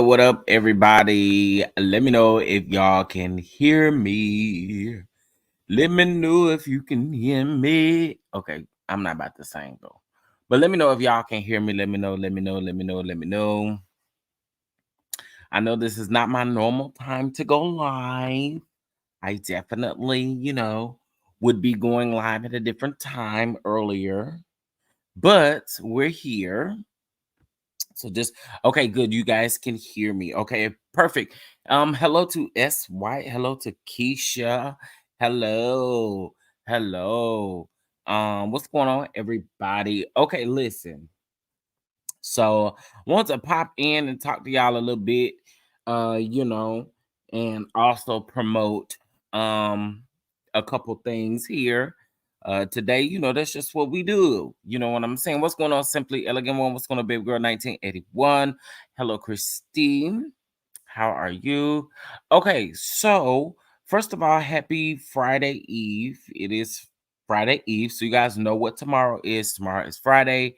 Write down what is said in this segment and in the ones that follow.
What up, everybody? Let me know if y'all can hear me. Let me know if you can hear me. Okay, I'm not about to sing though. But let me know if y'all can hear me. Let me know. I know this is not my normal time to go live. I definitely, would be going live at a different time earlier. But we're here. So just okay, good. You guys can hear me. Okay, perfect. Hello to S White. Hello to Keisha. Hello. What's going on, everybody? Okay, listen. So I want to pop in and talk to y'all a little bit, and also promote a couple things here. Today, that's just what we do. You know what I'm saying? What's going on, Simply Elegant One? What's going on, Baby Girl 1981? Hello, Christine. How are you? Okay, so first of all, happy Friday Eve. It is Friday Eve, so you guys know what tomorrow is. Tomorrow is Friday.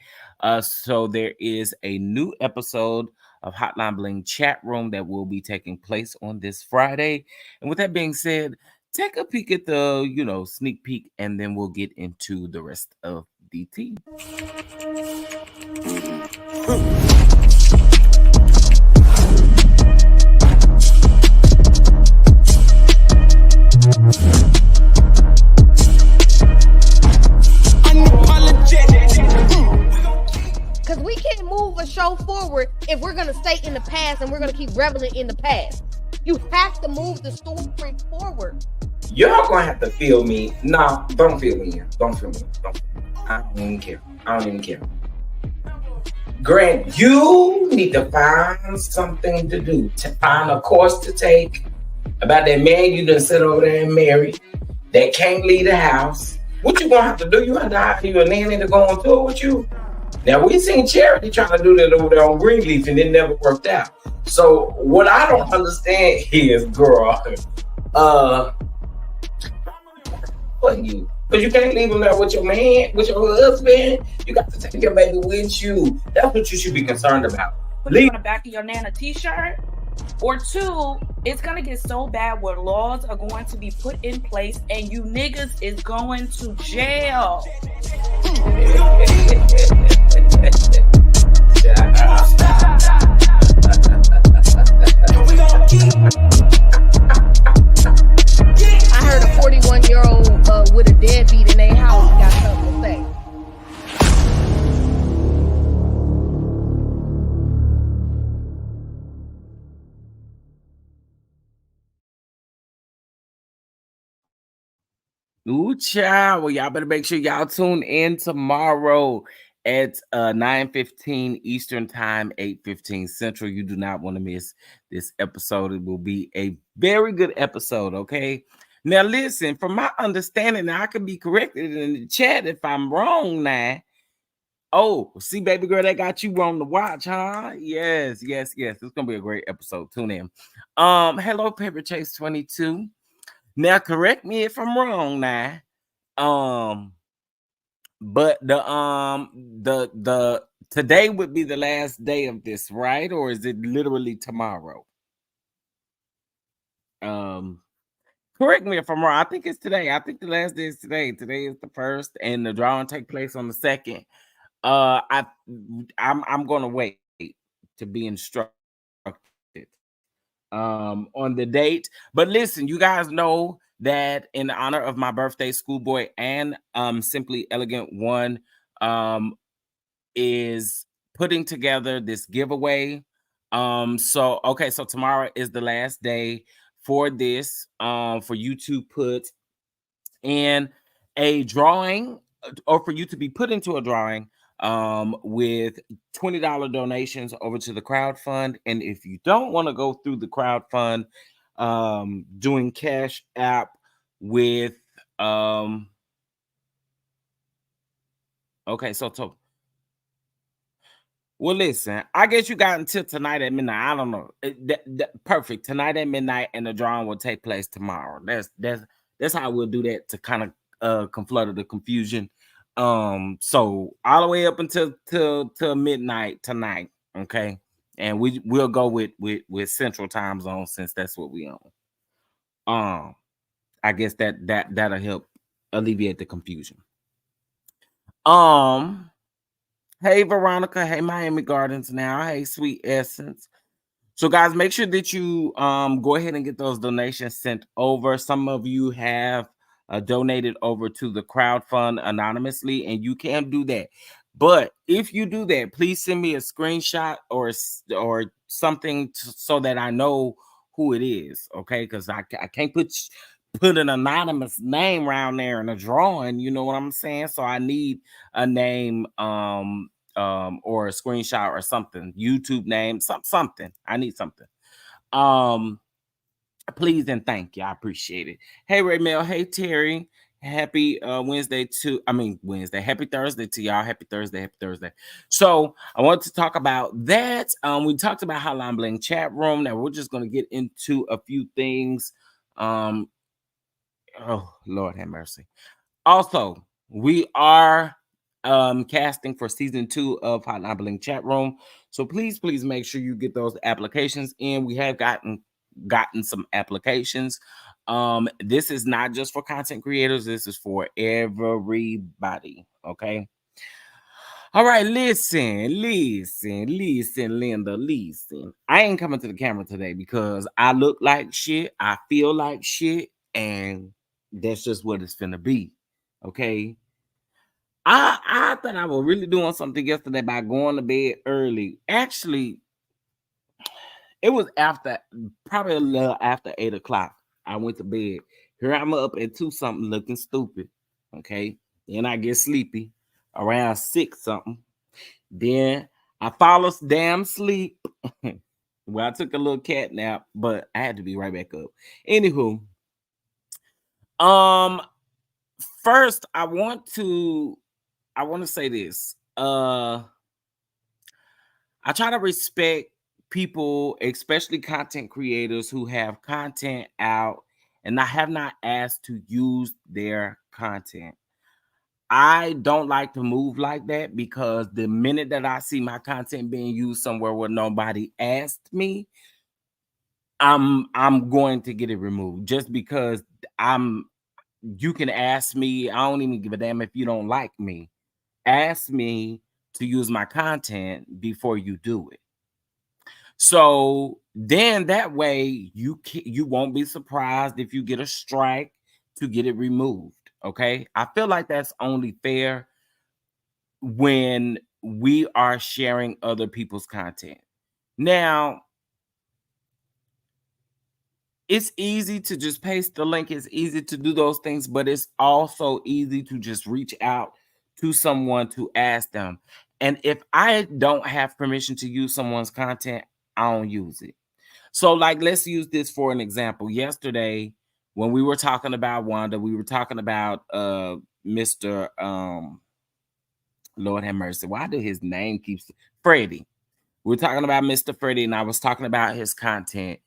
So there is a new episode of Hotline Bling chat room that will be taking place on this Friday. And with that being said, take a peek at the, sneak peek, and then we'll get into the rest of the tea. Because we can't move a show forward if we're going to stay in the past and we're going to keep reveling in the past. You have to move the story forward. Y'all gonna have to feel me. No, don't feel me. Don't feel me. I don't even care. Grant, you need to find something to do. To find a course to take about that man you done sit over there and marry that can't leave the house. What you gonna have to do? You have to hire you a nanny to go on tour with you. Now, we seen Charity trying to do that over there on Greenleaf, and it never worked out. So, what I don't understand is, girl, what you? Because you can't leave him there with your man, with your husband. You got to take your baby with you. That's what you should be concerned about. Put it on the back of your Nana t-shirt. Or two, it's going to get so bad where laws are going to be put in place and you niggas is going to jail. I heard a 41-year-old with a deadbeat in their house got something to say. Ooh, child. Well, y'all better make sure y'all tune in tomorrow at 9:15 Eastern Time, 8:15 Central. You do not want to miss this episode. It will be a very good episode, okay? Now, listen, from my understanding, now I can be corrected in the chat if I'm wrong now. Oh, see, baby girl, that got you on the watch, huh? Yes. It's gonna be a great episode. Tune in. Hello, Paper Chase 22. Now, correct me if I'm wrong now. But the today would be the last day of this, right? Or is it literally tomorrow? Correct me if I'm wrong. I think it's today. I think the last day is today. Today is the 1st, and the drawing take place on the 2nd. I'm gonna wait to be instructed on the date. But listen, you guys know that in honor of my birthday, Schoolboy and Simply Elegant One is putting together this giveaway. So tomorrow is the last day for this, for you to put in a drawing, or for you to be put into a drawing with $20 donations over to the crowd fund. And if you don't want to go through the crowd fund, doing Cash App with well, listen, I guess you got until tonight at midnight. I don't know. Perfect. Tonight at midnight, and the drawing will take place tomorrow. That's how we'll do that, to kind of conflutter the confusion. So all the way up until till midnight tonight, okay? And we'll go with Central Time Zone, since that's what we own. I guess that'll help alleviate the confusion. Hey, Veronica. Hey, Miami Gardens now. Hey, Sweet Essence. So, guys, make sure that you go ahead and get those donations sent over. Some of you have donated over to the crowd fund anonymously, and you can do that. But if you do that, please send me a screenshot or something so that I know who it is, okay? Because I can't put an anonymous name around there in a drawing, you know what I'm saying? So I need a name or a screenshot or something, YouTube name, something. I need something. Please and thank you. I appreciate it. Hey, Raymel. Hey, Terry. Happy Wednesday. Happy Thursday to y'all. Happy Thursday. So I want to talk about that. We talked about Hotline Bling chat room. Now we're just going to get into a few things. Oh, Lord have mercy. Also, we are casting for season 2 of Hotline Bling chat room. So please make sure you get those applications in. We have gotten some applications. This is not just for content creators. This is for everybody. Okay. All right, listen, Linda, listen. I ain't coming to the camera today because I look like shit, I feel like shit, and that's just what it's finna be. Okay. I thought I was really doing something yesterday by going to bed early. Actually, it was probably a little after 8 o'clock. I went to bed. Here I'm up at 2 something looking stupid. Okay. Then I get sleepy around 6 something. Then I fall damn sleep. Well, I took a little cat nap, but I had to be right back up. Anywho, first I want to say this. I try to respect people, especially content creators who have content out and I have not asked to use their content. I don't like to move like that, because the minute that I see my content being used somewhere where nobody asked me, I'm going to get it removed, just because you can ask me. I don't even give a damn if you don't like me. Ask me to use my content before you do it. So then that way you won't be surprised if you get a strike to get it removed. Okay. I feel like that's only fair when we are sharing other people's content. Now, it's easy to just paste the link. It's easy to do those things, but it's also easy to just reach out to someone to ask them. And if I don't have permission to use someone's content, I don't use it. So, like, let's use this for an example. Yesterday, when we were talking about Wanda, we were talking about Mr. Lord have mercy. Why do his name keeps Freddie? We're talking about Mr. Freddie, and I was talking about his content.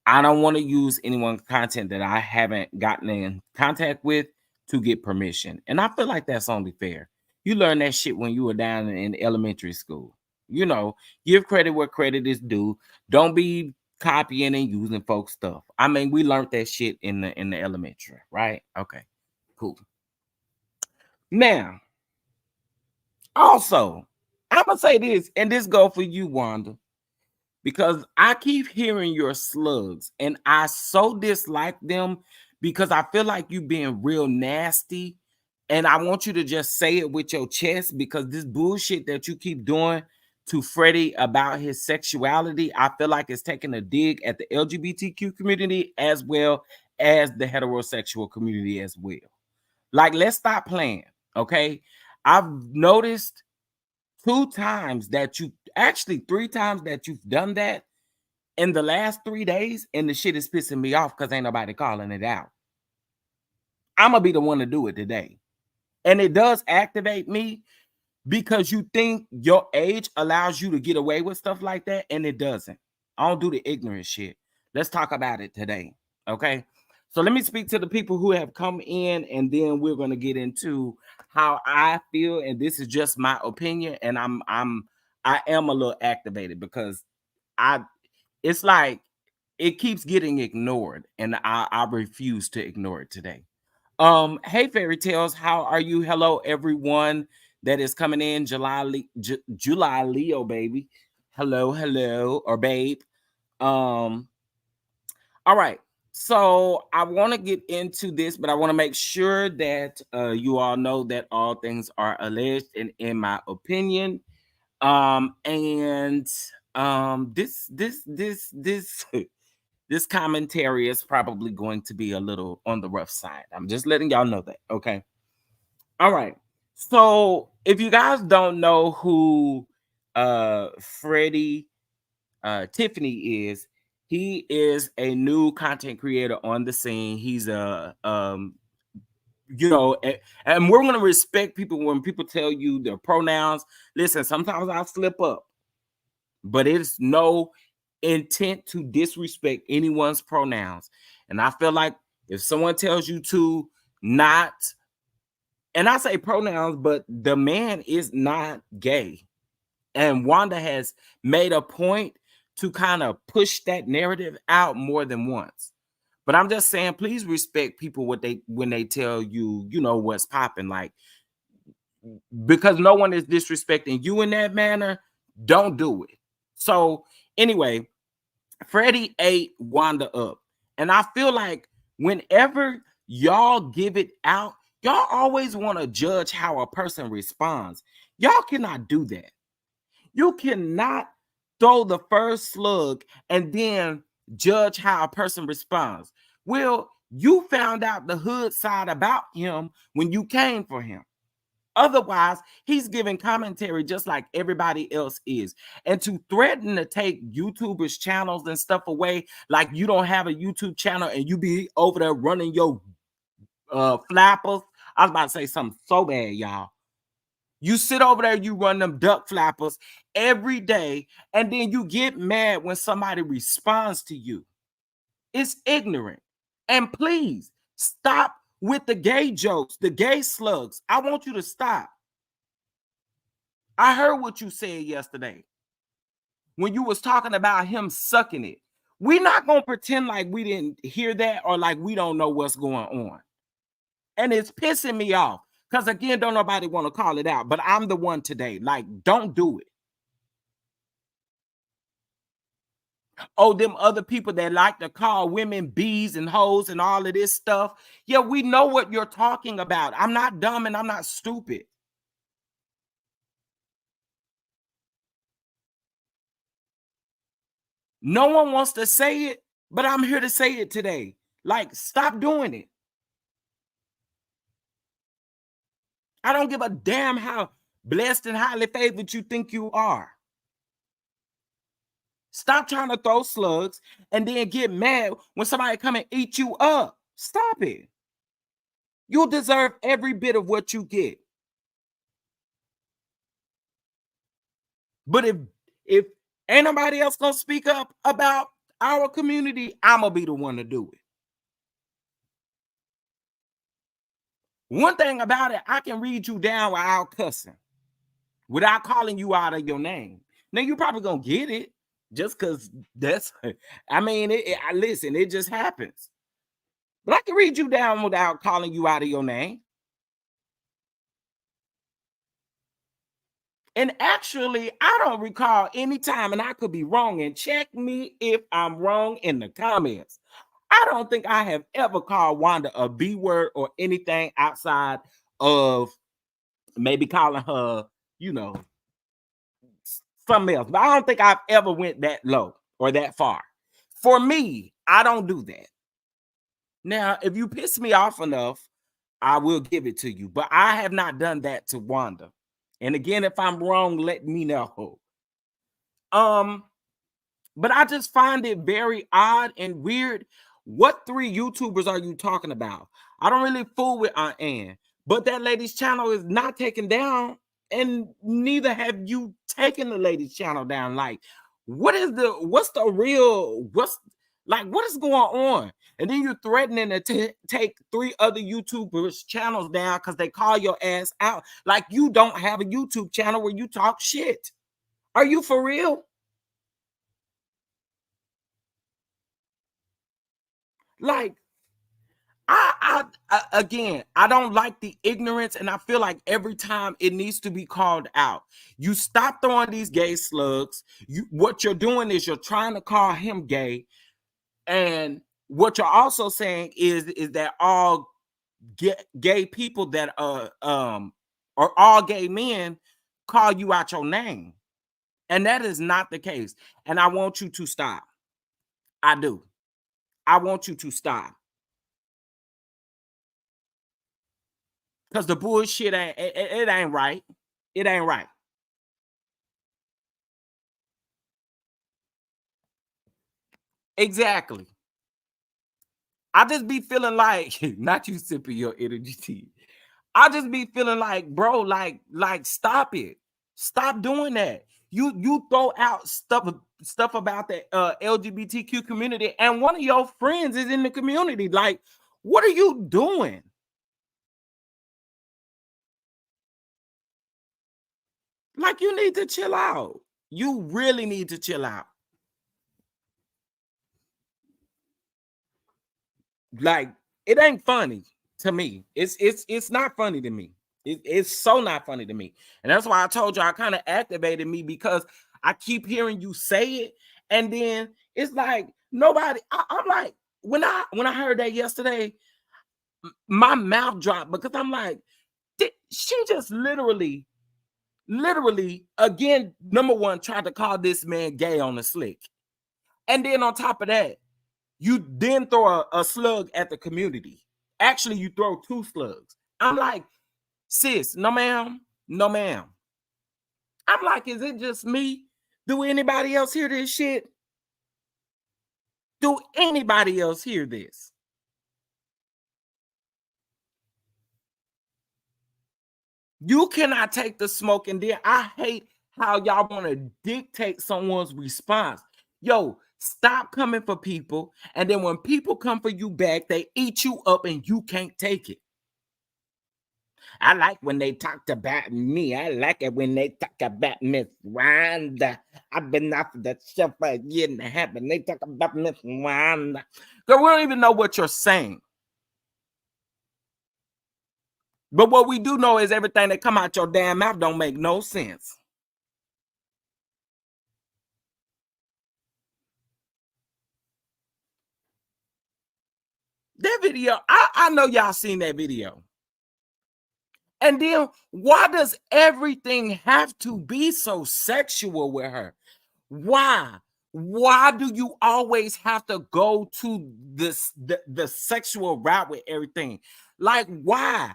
I don't want to use anyone's content that I haven't gotten in contact with to get permission. And I feel like that's only fair. You learned that shit when you were down in elementary school. You know, give credit where credit is due. Don't be copying and using folks' stuff. I mean, we learned that shit in the elementary, right? Okay, cool. Now, also, I'm gonna say this, and this go for you, Wanda, because I keep hearing your slugs, and I so dislike them because I feel like you being real nasty, and I want you to just say it with your chest because this bullshit that you keep doing to Freddie about his sexuality, I feel like it's taking a dig at the LGBTQ community as well as the heterosexual community as well. Like, let's stop playing, okay? I've noticed 2 times that you actually 3 times that you've done that in the last 3 days, and the shit is pissing me off because ain't nobody calling it out. I'm gonna be the one to do it today. And it does activate me because you think your age allows you to get away with stuff like that, and it doesn't. I don't do the ignorant shit. Let's talk about it today. Okay. So let me speak to the people who have come in, and then we're gonna get into how I feel. And this is just my opinion, and I am a little activated because it's like it keeps getting ignored, and I refuse to ignore it today. Hey, Fairy Tales, how are you? Hello, everyone that is coming in. July Leo, baby. Hello, or babe. All right. So I want to get into this, but I want to make sure that you all know that all things are alleged and in my opinion. And this this commentary is probably going to be a little on the rough side. I'm just letting y'all know that. Okay. All right. So if you guys don't know who Freddie Tiffany is, he is a new content creator on the scene. He's a you know, and we're gonna respect people when people tell you their pronouns. Listen, sometimes I slip up, but it's no intent to disrespect anyone's pronouns. And I feel like if someone tells you to not, and I say pronouns, but the man is not gay. And Wanda has made a point to kind of push that narrative out more than once. But I'm just saying, please respect people when they tell you, you know, what's popping. Like, because no one is disrespecting you in that manner, don't do it. So anyway, Freddie ate Wanda up. And I feel like whenever y'all give it out, y'all always want to judge how a person responds. Y'all cannot do that. You cannot throw the first slug and then judge how a person responds. Well, you found out the hood side about him when you came for him. Otherwise, he's giving commentary just like everybody else is. And to threaten to take YouTubers' channels and stuff away, like you don't have a YouTube channel and you be over there running your flappers. I was about to say something so bad, y'all. You sit over there, you run them duck flappers every day, and then you get mad when somebody responds to you. It's ignorant. And please stop with the gay jokes, the gay slugs. I want you to stop. I heard what you said yesterday when you was talking about him sucking it. We're not going to pretend like we didn't hear that or like we don't know what's going on. And it's pissing me off because, again, don't nobody want to call it out, but I'm the one today. Like, don't do it. Oh, them other people that like to call women bees and hoes and all of this stuff. Yeah, we know what you're talking about. I'm not dumb and I'm not stupid. No one wants to say it, but I'm here to say it today. Like, stop doing it. I don't give a damn how blessed and highly favored you think you are. Stop trying to throw slugs and then get mad when somebody come and eat you up. Stop it. You'll deserve every bit of what you get. But if ain't nobody else gonna speak up about our community, I'm gonna be the one to do it. One thing about it, I can read you down without cussing, without calling you out of your name. Now you probably gonna get it just because that's, I mean, listen, it just happens. But I can read you down without calling you out of your name. And actually, I don't recall any time, and I could be wrong, and check me if I'm wrong in the comments. I don't think I have ever called Wanda a B word or anything outside of maybe calling her, you know, something else. But I don't think I've ever went that low or that far. For me, I don't do that. Now, if you piss me off enough, I will give it to you. But I have not done that to Wanda. And again, if I'm wrong, let me know. But I just find it very odd and weird. What 3 YouTubers are you talking about? I don't really fool with Aunt Ann, but that lady's channel is not taken down, and neither have you taken the lady's channel down. Like, what is what is going on? And then you're threatening to take 3 other YouTubers' channels down because they call your ass out. Like, you don't have a YouTube channel where you talk shit. Are you for real? Like, again, I don't like the ignorance, and I feel like every time it needs to be called out. You stop throwing these gay slugs. What you're doing is you're trying to call him gay, and what you're also saying is that all gay people that or all gay men call you out your name, and that is not the case. And I want you to stop. I do. I want you to stop. Because the bullshit it ain't right. It ain't right. Exactly. I just be feeling like, not you sipping your energy tea. I just be feeling like, bro, like stop it. Stop doing that. You throw out stuff about the LGBTQ community, and one of your friends is in the community. Like, what are you doing? Like, you need to chill out. You really need to chill out. Like, it ain't funny to me. It's not funny to me. It's so not funny to me. And that's why I told you I kind of activated me, because I keep hearing you say it, and then it's like nobody. I'm like, when I heard that yesterday, my mouth dropped, because I'm like, she just literally again, number one, tried to call this man gay on the slick, and then on top of that, you then throw a slug at the community. Actually, you throw 2 slugs. I'm like, sis, no ma'am, no ma'am. I'm like, is it just me? Do anybody else hear this shit? Do anybody else hear this? You cannot take the smoke, and then I hate how y'all want to dictate someone's response. Yo, stop coming for people, and then when people come for you back, they eat you up and you can't take it. I like when they talked about me. I like it when they talk about Miss Wanda. I've been off of that show for a year and a half, and they talk about Miss Wanda. Girl, we don't even know what you're saying. But what we do know is everything that come out your damn mouth don't make no sense. That video, I know y'all seen that video. And then why does everything have to be so sexual with her? Why? Why do you always have to go to the sexual route with everything? Like, why?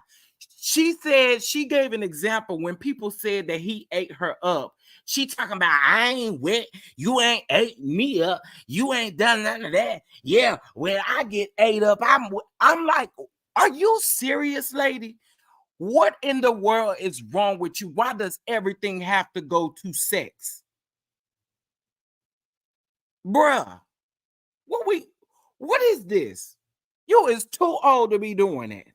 She said, she gave an example when people said that he ate her up. She talking about, I ain't wet. You ain't ate me up. You ain't done none of that. Yeah, when I get ate up, I'm like, are you serious, lady? What in the world is wrong with you? Why does everything have to go to sex? Bruh, what is this? You is too old to be doing it.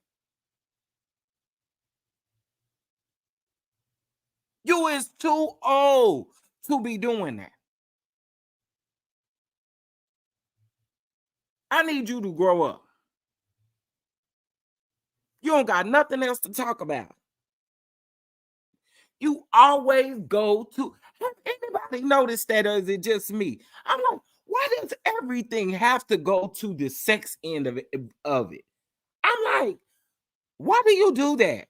You is too old to be doing that. I need you to grow up. You don't got nothing else to talk about. You always go to. Have anybody noticed that, or is it just me? I'm like, why does everything have to go to the sex end of it? I'm like, why do you do that?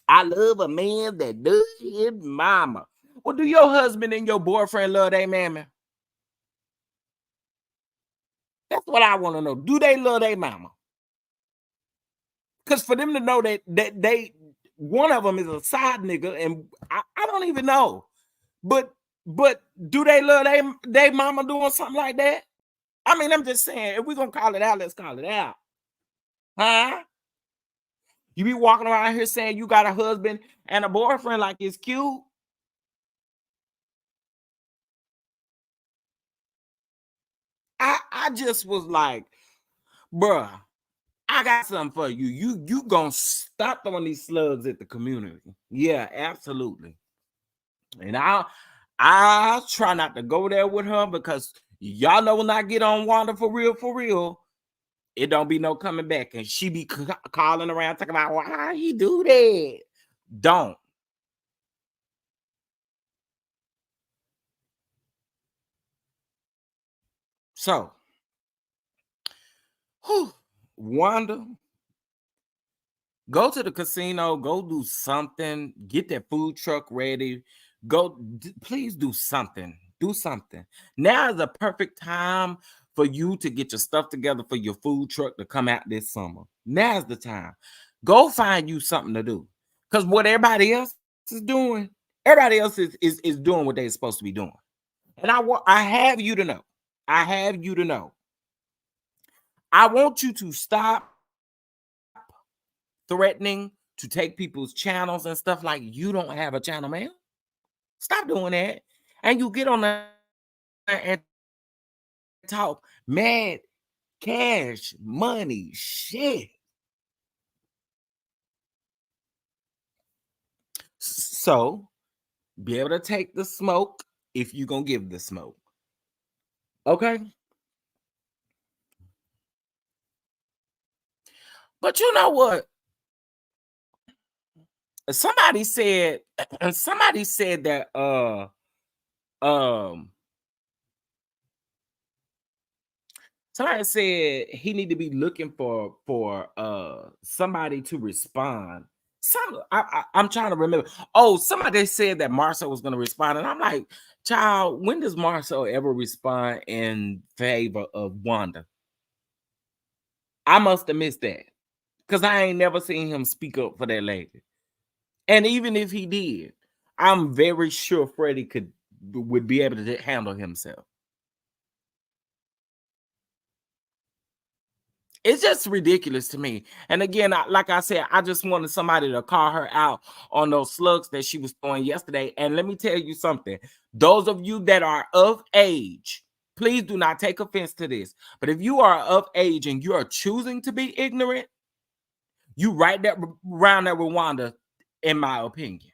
I love a man that does his mama. Well, do your husband and your boyfriend love their mammy? That's what I want to know. Do they love their mama? Because for them to know that they one of them is a side nigga, and I don't even know. But do they love they mama doing something like that? I mean, I'm just saying, if we're gonna call it out, let's call it out. Huh? You be walking around here saying you got a husband and a boyfriend like it's cute. I just was like, bruh, I got something for you. You gonna stop throwing these slugs at the community. Yeah, absolutely. And I try not to go there with her because y'all know when I get on Wanda for real, it don't be no coming back. And she be calling around talking about why he do that. Don't. So, Wanda, go to the casino, go do something, get that food truck ready. Go, please do something. Do something. Now is the perfect time for you to get your stuff together for your food truck to come out this summer. Now's the time. Go find you something to do. Because what everybody else is doing, everybody else is doing what they're supposed to be doing. And I have you to know. I have you to know. I want you to stop threatening to take people's channels and stuff like you don't have a channel, man. Stop doing that. And you get on there and talk mad cash, money, shit. So be able to take the smoke if you're going to give the smoke. Okay? But you know what? Somebody said that somebody said he need to be looking for somebody to respond. I'm trying to remember. Oh, somebody said that Marcel was going to respond, and I'm like, child, when does Marcel ever respond in favor of Wanda? I must have missed that because I ain't never seen him speak up for that lady. And even if he did, I'm very sure Freddie would be able to handle himself. It's just ridiculous to me. And again, like I said, I just wanted somebody to call her out on those slugs that she was throwing yesterday. And let me tell you something. Those of you that are of age, please do not take offense to this. But if you are of age and you are choosing to be ignorant, you right there around there with Wanda, in my opinion.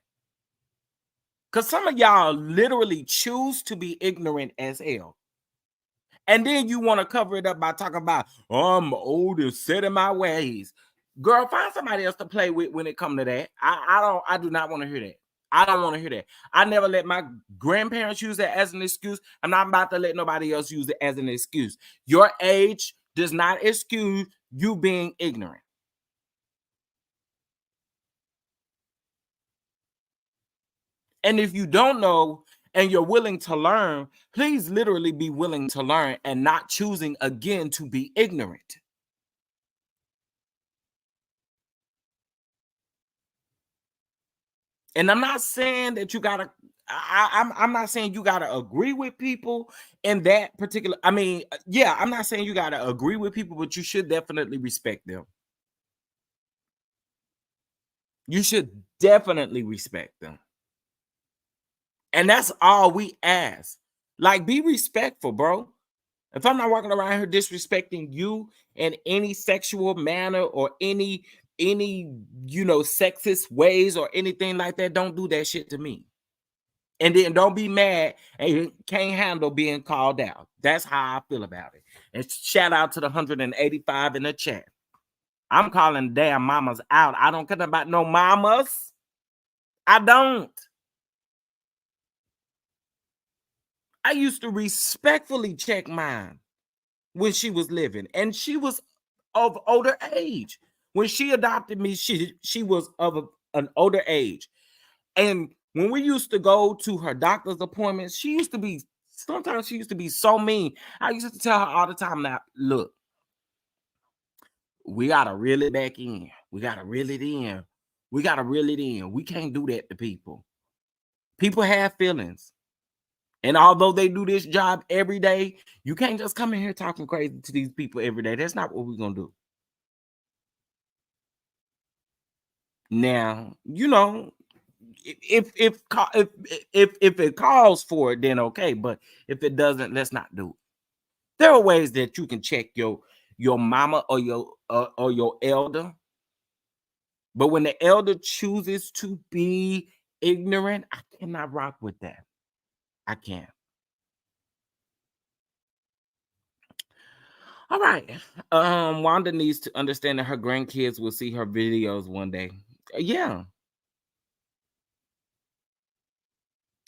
Because some of y'all literally choose to be ignorant as hell. And then you want to cover it up by talking about, oh, I'm old and set in my ways. Girl, find somebody else to play with when it comes to that. I do not want to hear that. I don't want to hear that. I never let my grandparents use that as an excuse. I'm not about to let nobody else use it as an excuse. Your age does not excuse you being ignorant. And if you don't know and you're willing to learn, please literally be willing to learn and not choosing again to be ignorant. And I'm not saying that you gotta, I'm not saying you gotta agree with people in that particular, I mean, yeah, I'm not saying you gotta agree with people, but you should definitely respect them. You should definitely respect them. And that's all we ask. Like, be respectful, bro. If I'm not walking around here disrespecting you in any sexual manner or any sexist ways or anything like that, don't do that shit to me. And then don't be mad and you can't handle being called out. That's how I feel about it. And shout out to the 185 in the chat. I'm calling damn mamas out. I don't care about no mamas. I don't. I used to respectfully check mine when she was living, and she was of older age. When she adopted me, she was of an older age. And when we used to go to her doctor's appointments, sometimes she used to be so mean. I used to tell her all the time, now, look, we got to reel it back in. We got to reel it in. We got to reel it in. We can't do that to people. People have feelings. And although they do this job every day, you can't just come in here talking crazy to these people every day. That's not what we're going to do. Now, if it calls for it, then okay. But if it doesn't, let's not do it. There are ways that you can check your mama or your elder. But when the elder chooses to be ignorant, I cannot rock with that. I can't. All right. Wanda needs to understand that her grandkids will see her videos one day. Yeah.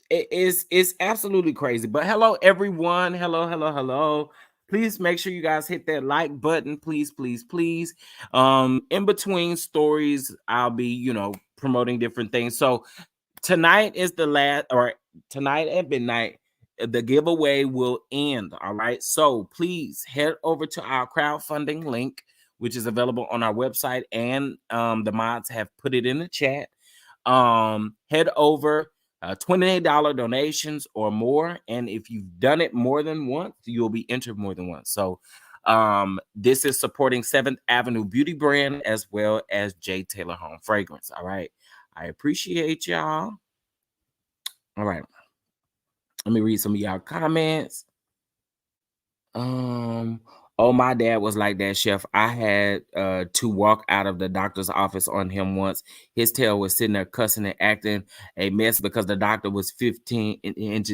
It's absolutely crazy. But hello, everyone. Hello. Please make sure you guys hit that like button. Please. In between stories, I'll be, promoting different things. So tonight is tonight at midnight, the giveaway will end. All right. So please head over to our crowdfunding link, which is available on our website, and the mods have put it in the chat. Head over. $28 donations or more, and if you've done it more than once, you'll be entered more than once. So this is supporting 7th Avenue Beauty Brand as well as J. Taylor Home Fragrance. All right, I appreciate y'all. All right, let me read some of y'all comments. Oh, my dad was like that, Chef. I had to walk out of the doctor's office on him once. His tail was sitting there cussing and acting a mess because the doctor was 15 minutes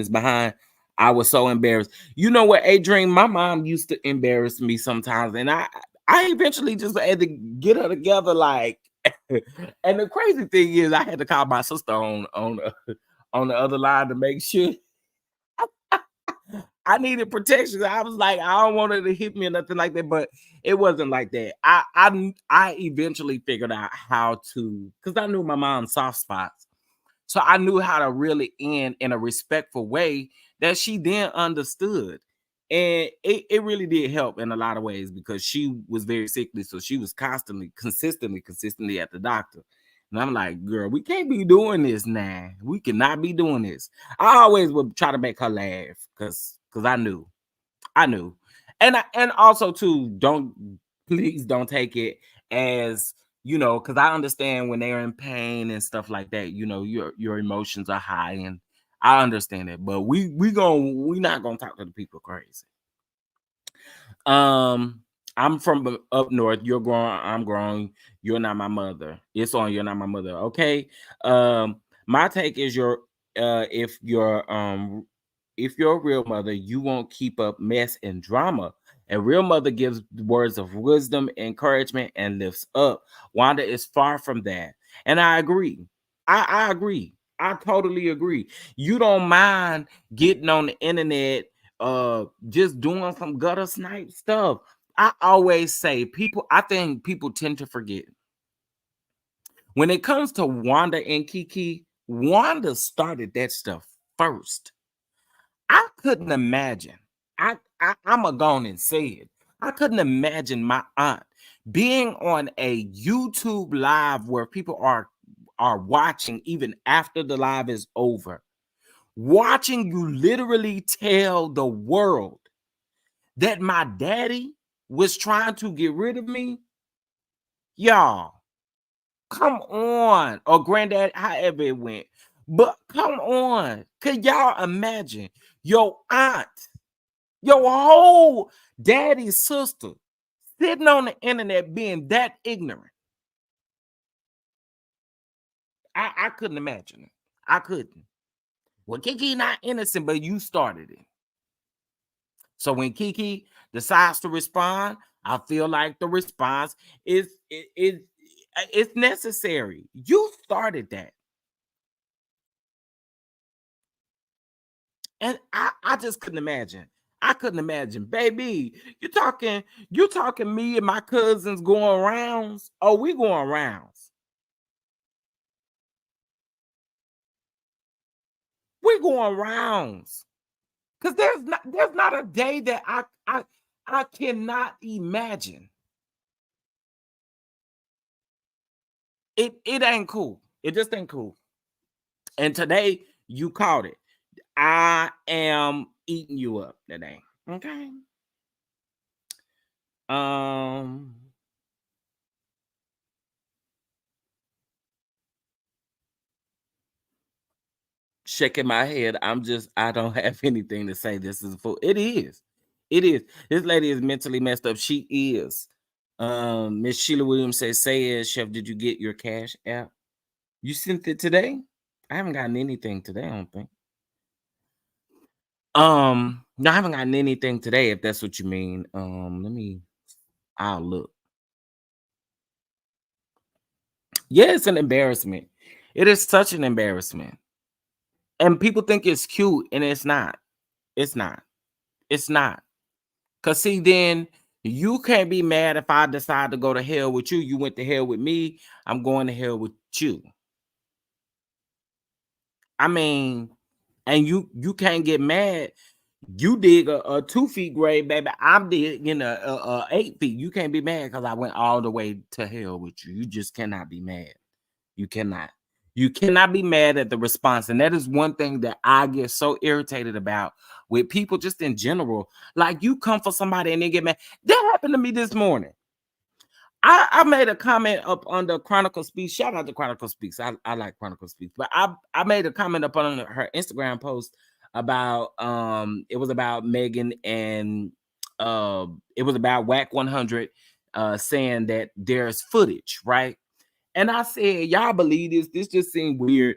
behind. I was so embarrassed. You know what, Adrienne? My mom used to embarrass me sometimes, and I eventually just had to get her together. Like, and the crazy thing is, I had to call my sister on the other line to make sure. I needed protection. I was like, I don't want her to hit me or nothing like that, but it wasn't like that. I eventually figured out how to, because I knew my mom's soft spots. So I knew how to really end in a respectful way that she then understood. And it really did help in a lot of ways because she was very sickly. So she was consistently at the doctor. And I'm like, girl, we can't be doing this now. We cannot be doing this. I always would try to make her laugh because I knew. And also too, please don't take it as, because I understand when they're in pain and stuff like that, your emotions are high, and I understand it. But we not gonna talk to the people crazy. I'm from up north. You're grown. I'm grown. You're not my mother. It's on. You're not my mother. Okay. My take is if you're a real mother, you won't keep up mess and drama. A real mother gives words of wisdom, encouragement, and lifts up. Wanda is far from that, and I agree. I agree. I totally agree. You don't mind getting on the internet, just doing some gutter snipe stuff. I always say I think people tend to forget. When it comes to Wanda and Kiki, Wanda started that stuff first. I couldn't imagine. I'm a gone and say it. I couldn't imagine my aunt being on a YouTube live where people are watching even after the live is over. Watching you literally tell the world that my daddy was trying to get rid of me. Y'all, Come on. Or granddad, however it went. But come on. Could y'all imagine your aunt, your whole daddy's sister sitting on the internet being that ignorant? I couldn't imagine it. I couldn't. Well, Kiki not innocent, but you started it. So when Kiki decides to respond, I feel like the response is it's necessary. You started that. And I just couldn't imagine. I couldn't imagine, baby. You talking me and my cousins going rounds? Oh, we going rounds. We going rounds. Because there's not a day that I cannot imagine. It ain't cool. It just ain't cool. And today you caught it. I am eating you up today. Okay. Shaking my head. I don't have anything to say. This is full. It is. It is. This lady is mentally messed up. She is. Miss Sheila Williams says, Chef, did you get your cash app? You sent it today? I haven't gotten anything today, I don't think. No, I haven't gotten anything today, if that's what you mean. I'll look. Yeah, it's an embarrassment. It is such an embarrassment. And people think it's cute, and it's not. It's not. It's not. Because, see, then you can't be mad if I decide to go to hell with you. You went to hell with me. I'm going to hell with you. I mean, and you can't get mad. You dig a 2 feet grave, baby. I'm digging a 8 feet. You can't be mad because I went all the way to hell with you. You just cannot be mad. You cannot. You cannot be mad at the response. And that is one thing that I get so irritated about with people just in general. Like, you come for somebody and they get mad. That happened to me this morning. I made a comment up on the Chronicle Speaks. Shout out to Chronicle Speaks. I like Chronicle Speaks. But I made a comment up on her Instagram post about it was about Megan and it was about Whack 100 saying that there's footage, right? And I said, y'all believe this? This just seemed weird.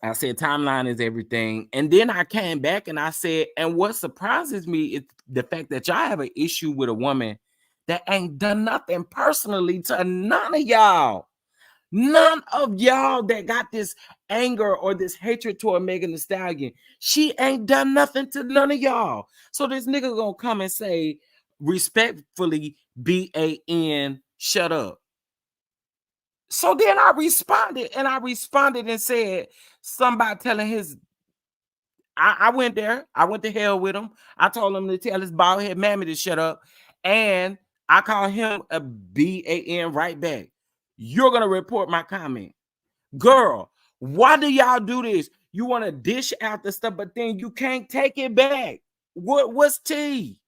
I said, timeline is everything. And then I came back and I said, and what surprises me is the fact that y'all have an issue with a woman that ain't done nothing personally to none of y'all. None of y'all that got this anger or this hatred toward Megan Thee Stallion. She ain't done nothing to none of y'all. So this nigga gonna come and say, respectfully, BAN, shut up. So then I responded and said, somebody telling his, I went there. I went to hell with him. I told him to tell his bald head mammy to shut up. And I called him a BAN right back. You're going to report my comment. Girl, why do y'all do this? You want to dish out the stuff, but then you can't take it back. What's tea?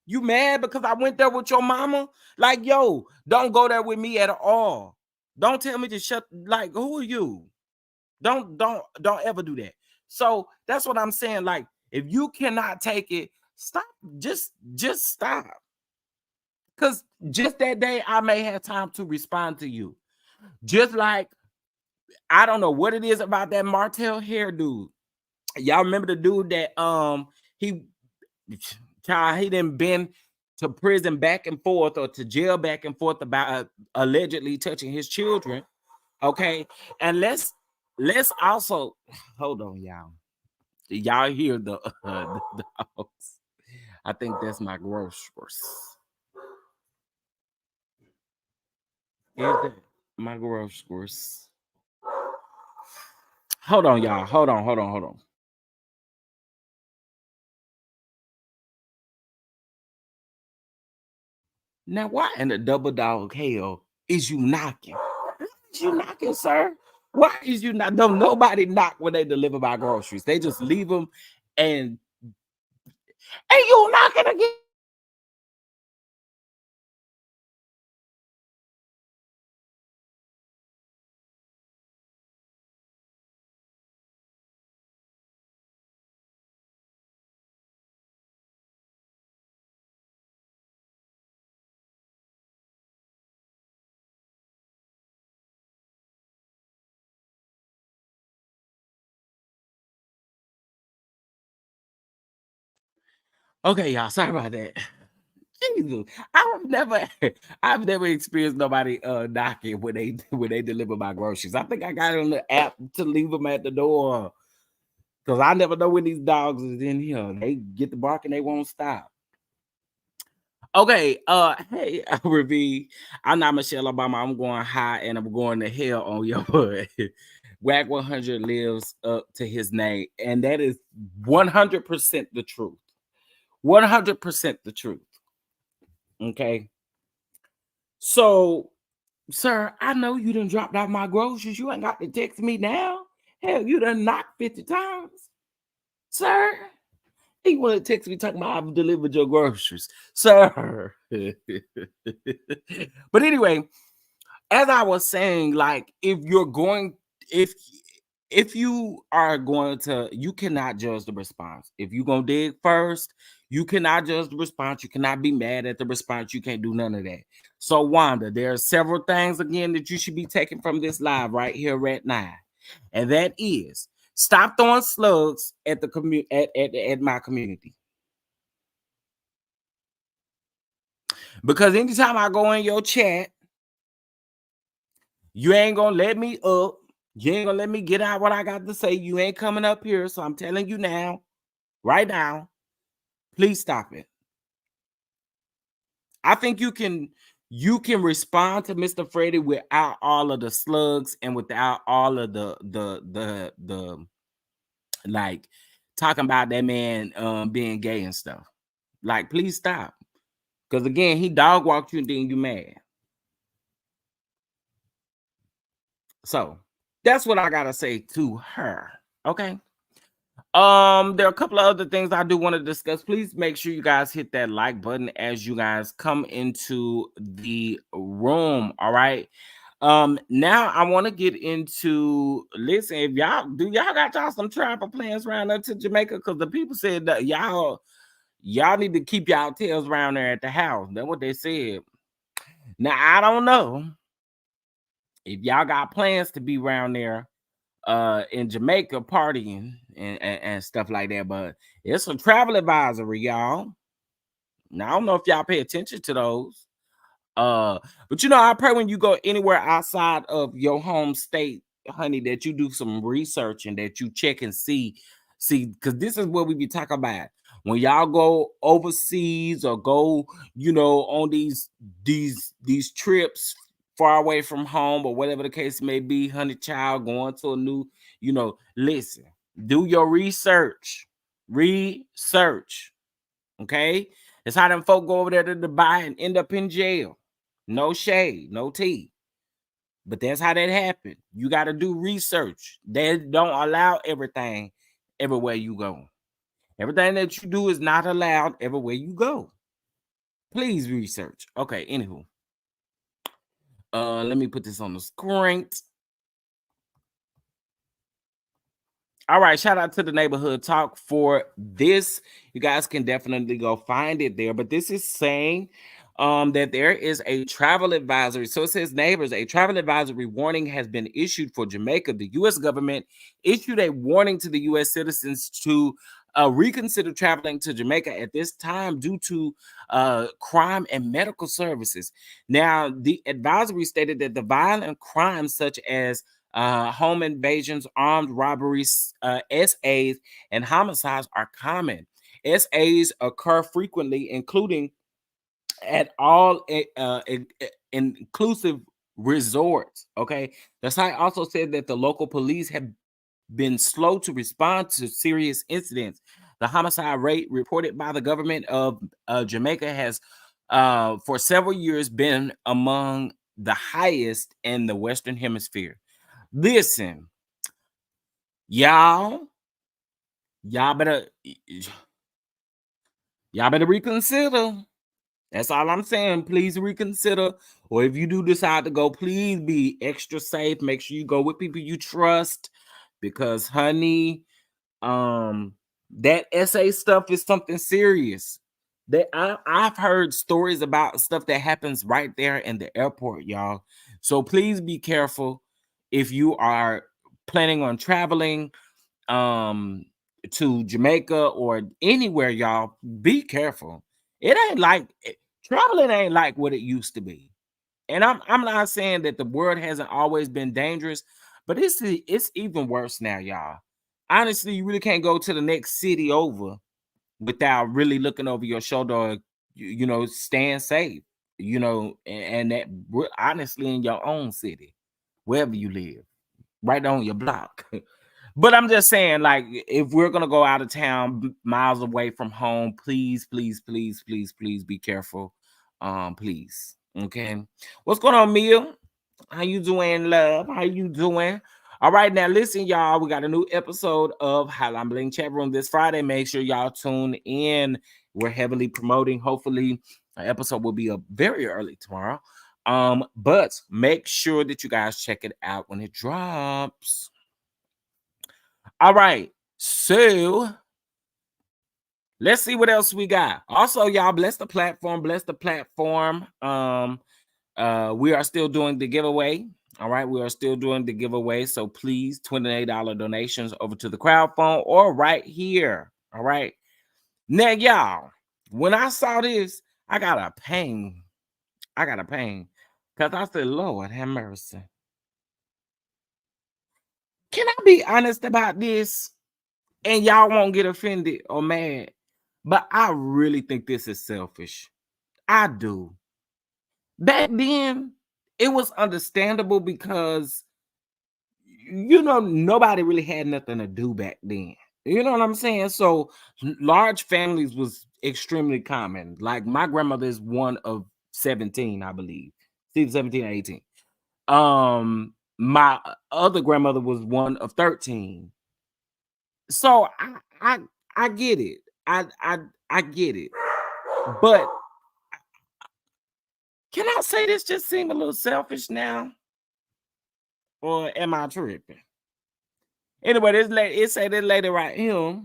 You mad because I went there with your mama? Like, yo, don't go there with me at all. Don't tell me to shut. Like, who are you? Don't ever do that. So that's what I'm saying. Like, if you cannot take it, stop. Just stop. Because just that day, I may have time to respond to you. Just like, I don't know what it is about that Martell hair dude. Y'all remember the dude that he didn't been to prison back and forth or to jail back and forth about allegedly touching his children. Okay, and let's also hold on, y'all. Y'all hear the dogs? I think that's my groceries. Is that my groceries? Hold on, y'all. Hold on. Now, why in the double dog hell is you knocking? Is you knocking, sir? Why is you not? Don't nobody knock when they deliver my groceries. They just leave them and you knocking again. Okay, y'all. Sorry about that. Jesus, I've never experienced nobody knocking when they deliver my groceries. I think I got it on the app to leave them at the door because I never know when these dogs is in here. They get the bark and they won't stop. Okay, hey, Ravi, I'm not Michelle Obama. I'm going high and I'm going to hell on your butt. Whack 100 lives up to his name, and that is 100% the truth. 100% the truth. Okay. So, sir, I know you done dropped out my groceries. You ain't got to text me now. Hell, you done knocked 50 times. Sir, you want to text me talking about I've delivered your groceries. Sir. But anyway, as I was saying, like, if you are going to, you cannot judge the response. If you're going to dig first, you cannot judge the response. You cannot be mad at the response. You can't do none of that. So, Wanda, there are several things, again, that you should be taking from this live right here, right now. And that is, stop throwing slugs at the at my community. Because anytime I go in your chat, you ain't going to let me up. You ain't gonna let me get out what I got to say. You ain't coming up here. So I'm telling you now, right now, please stop it. I think you can respond to Mr. Freddie without all of the slugs and without all of the like talking about that man being gay and stuff. Like, please stop. Because again, he dog walked you and then you mad. So that's what I gotta say to her. Okay. There are a couple of other things I do want to discuss. Please make sure you guys hit that like button as you guys come into the room. All right. Now I want to get into, listen, if y'all got some travel plans around up to Jamaica, because the people said that y'all need to keep y'all tails around there at the house. That's what they said. Now I don't know if y'all got plans to be around there in Jamaica partying and stuff like that, but it's a travel advisory, y'all. Now I don't know if y'all pay attention to those. But I pray when you go anywhere outside of your home state, honey, that you do some research and that you check and see, because this is what we be talking about. When y'all go overseas or go, on these trips far away from home or whatever the case may be, honey child, going to a new, listen, do your research. Okay? That's how them folk go over there to Dubai and end up in jail. No shade, no tea. But that's how that happened. You got to do research. They don't allow everything everywhere you go. Everything that you do is not allowed everywhere you go. Please research. Okay, anywho. Let me put this on the screen. All right, shout out to the Neighborhood Talk for this. You guys can definitely go find it there. But this is saying that there is a travel advisory. So it says, neighbors, a travel advisory warning has been issued for Jamaica. The U.S. government issued a warning to the U.S. citizens to reconsider traveling to Jamaica at this time due to crime and medical services. Now, the advisory stated that the violent crimes such as home invasions, armed robberies, SAs, and homicides are common. SAs occur frequently, including at all inclusive resorts. Okay, the site also said that the local police have been slow to respond to serious incidents. The homicide rate reported by the government of Jamaica has for several years been among the highest in the Western Hemisphere. Listen, y'all better reconsider. That's all I'm saying. Please reconsider. Or if you do decide to go, please be extra safe. Make sure you go with people you trust. Because, honey, that SA stuff is something serious. That I've heard stories about stuff that happens right there in the airport, y'all. So please be careful if you are planning on traveling to Jamaica or anywhere, y'all, be careful. It ain't like traveling ain't like what it used to be. And I'm not saying that the world hasn't always been dangerous, but it's even worse now, y'all. Honestly, you really can't go to the next city over without really looking over your shoulder or, you know, staying safe, you know, and that honestly in your own city, wherever you live, right on your block. But I'm just saying, like, if we're gonna go out of town, miles away from home, please, please, please, please, please be careful. Please. Okay. What's going on, Mia? How you doing, love? How you doing? All right, now listen, y'all. We got a new episode of Hotline Bling Chat Room this Friday. Make sure y'all tune in. We're heavily promoting. Hopefully, an episode will be up very early tomorrow. But make sure that you guys check it out when it drops. All right, so let's see what else we got. Also, y'all, bless the platform. Bless the platform. We are still doing the giveaway. All right, we are still doing the giveaway. So please, $28 donations over to the crowd fund or right here. All right. Now, y'all, when I saw this, I got a pain. Because I said, Lord, have mercy. Can I be honest about this? And y'all won't get offended or mad. But I really think this is selfish. I do. Back then, it was understandable because, you know, nobody really had nothing to do back then. You know what I'm saying? So large families was extremely common. Like my grandmother is one of 17, I believe. 17 or 18. My other grandmother was one of 13. So I get it. I get it. But can I say this just seemed a little selfish now? Or am I tripping? Anyway, this lady, it say this lady right here.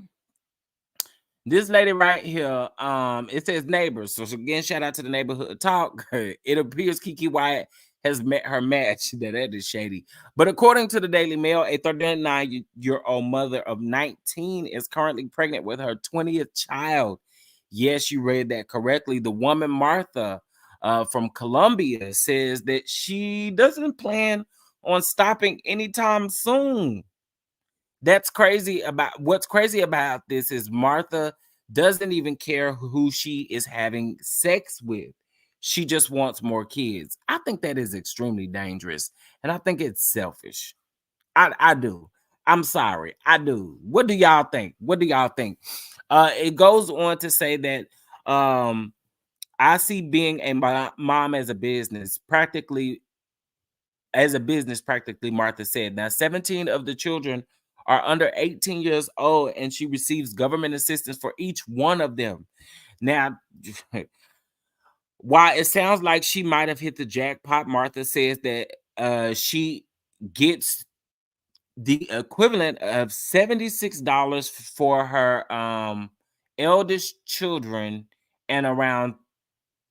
This lady right here, it says neighbors. So again, shout out to the neighborhood talk. It appears Kiki Wyatt has met her match. That is shady. But according to the Daily Mail, a 39-year-old mother of 19 is currently pregnant with her 20th child. Yes, you read that correctly. The woman, Martha, from Colombia, says that she doesn't plan on stopping anytime soon. That's crazy. About what's crazy about this is Martha doesn't even care who she is having sex with. She just wants more kids. I think that is extremely dangerous, and I think it's selfish. I do. I'm sorry. I do. What do y'all think? What do y'all think? It goes on to say that I see being a mom as a business practically, Martha said. Now, 17 of the children are under 18 years old, and she receives government assistance for each one of them. Now, while it sounds like she might have hit the jackpot, Martha says that she gets the equivalent of $76 for her eldest children and around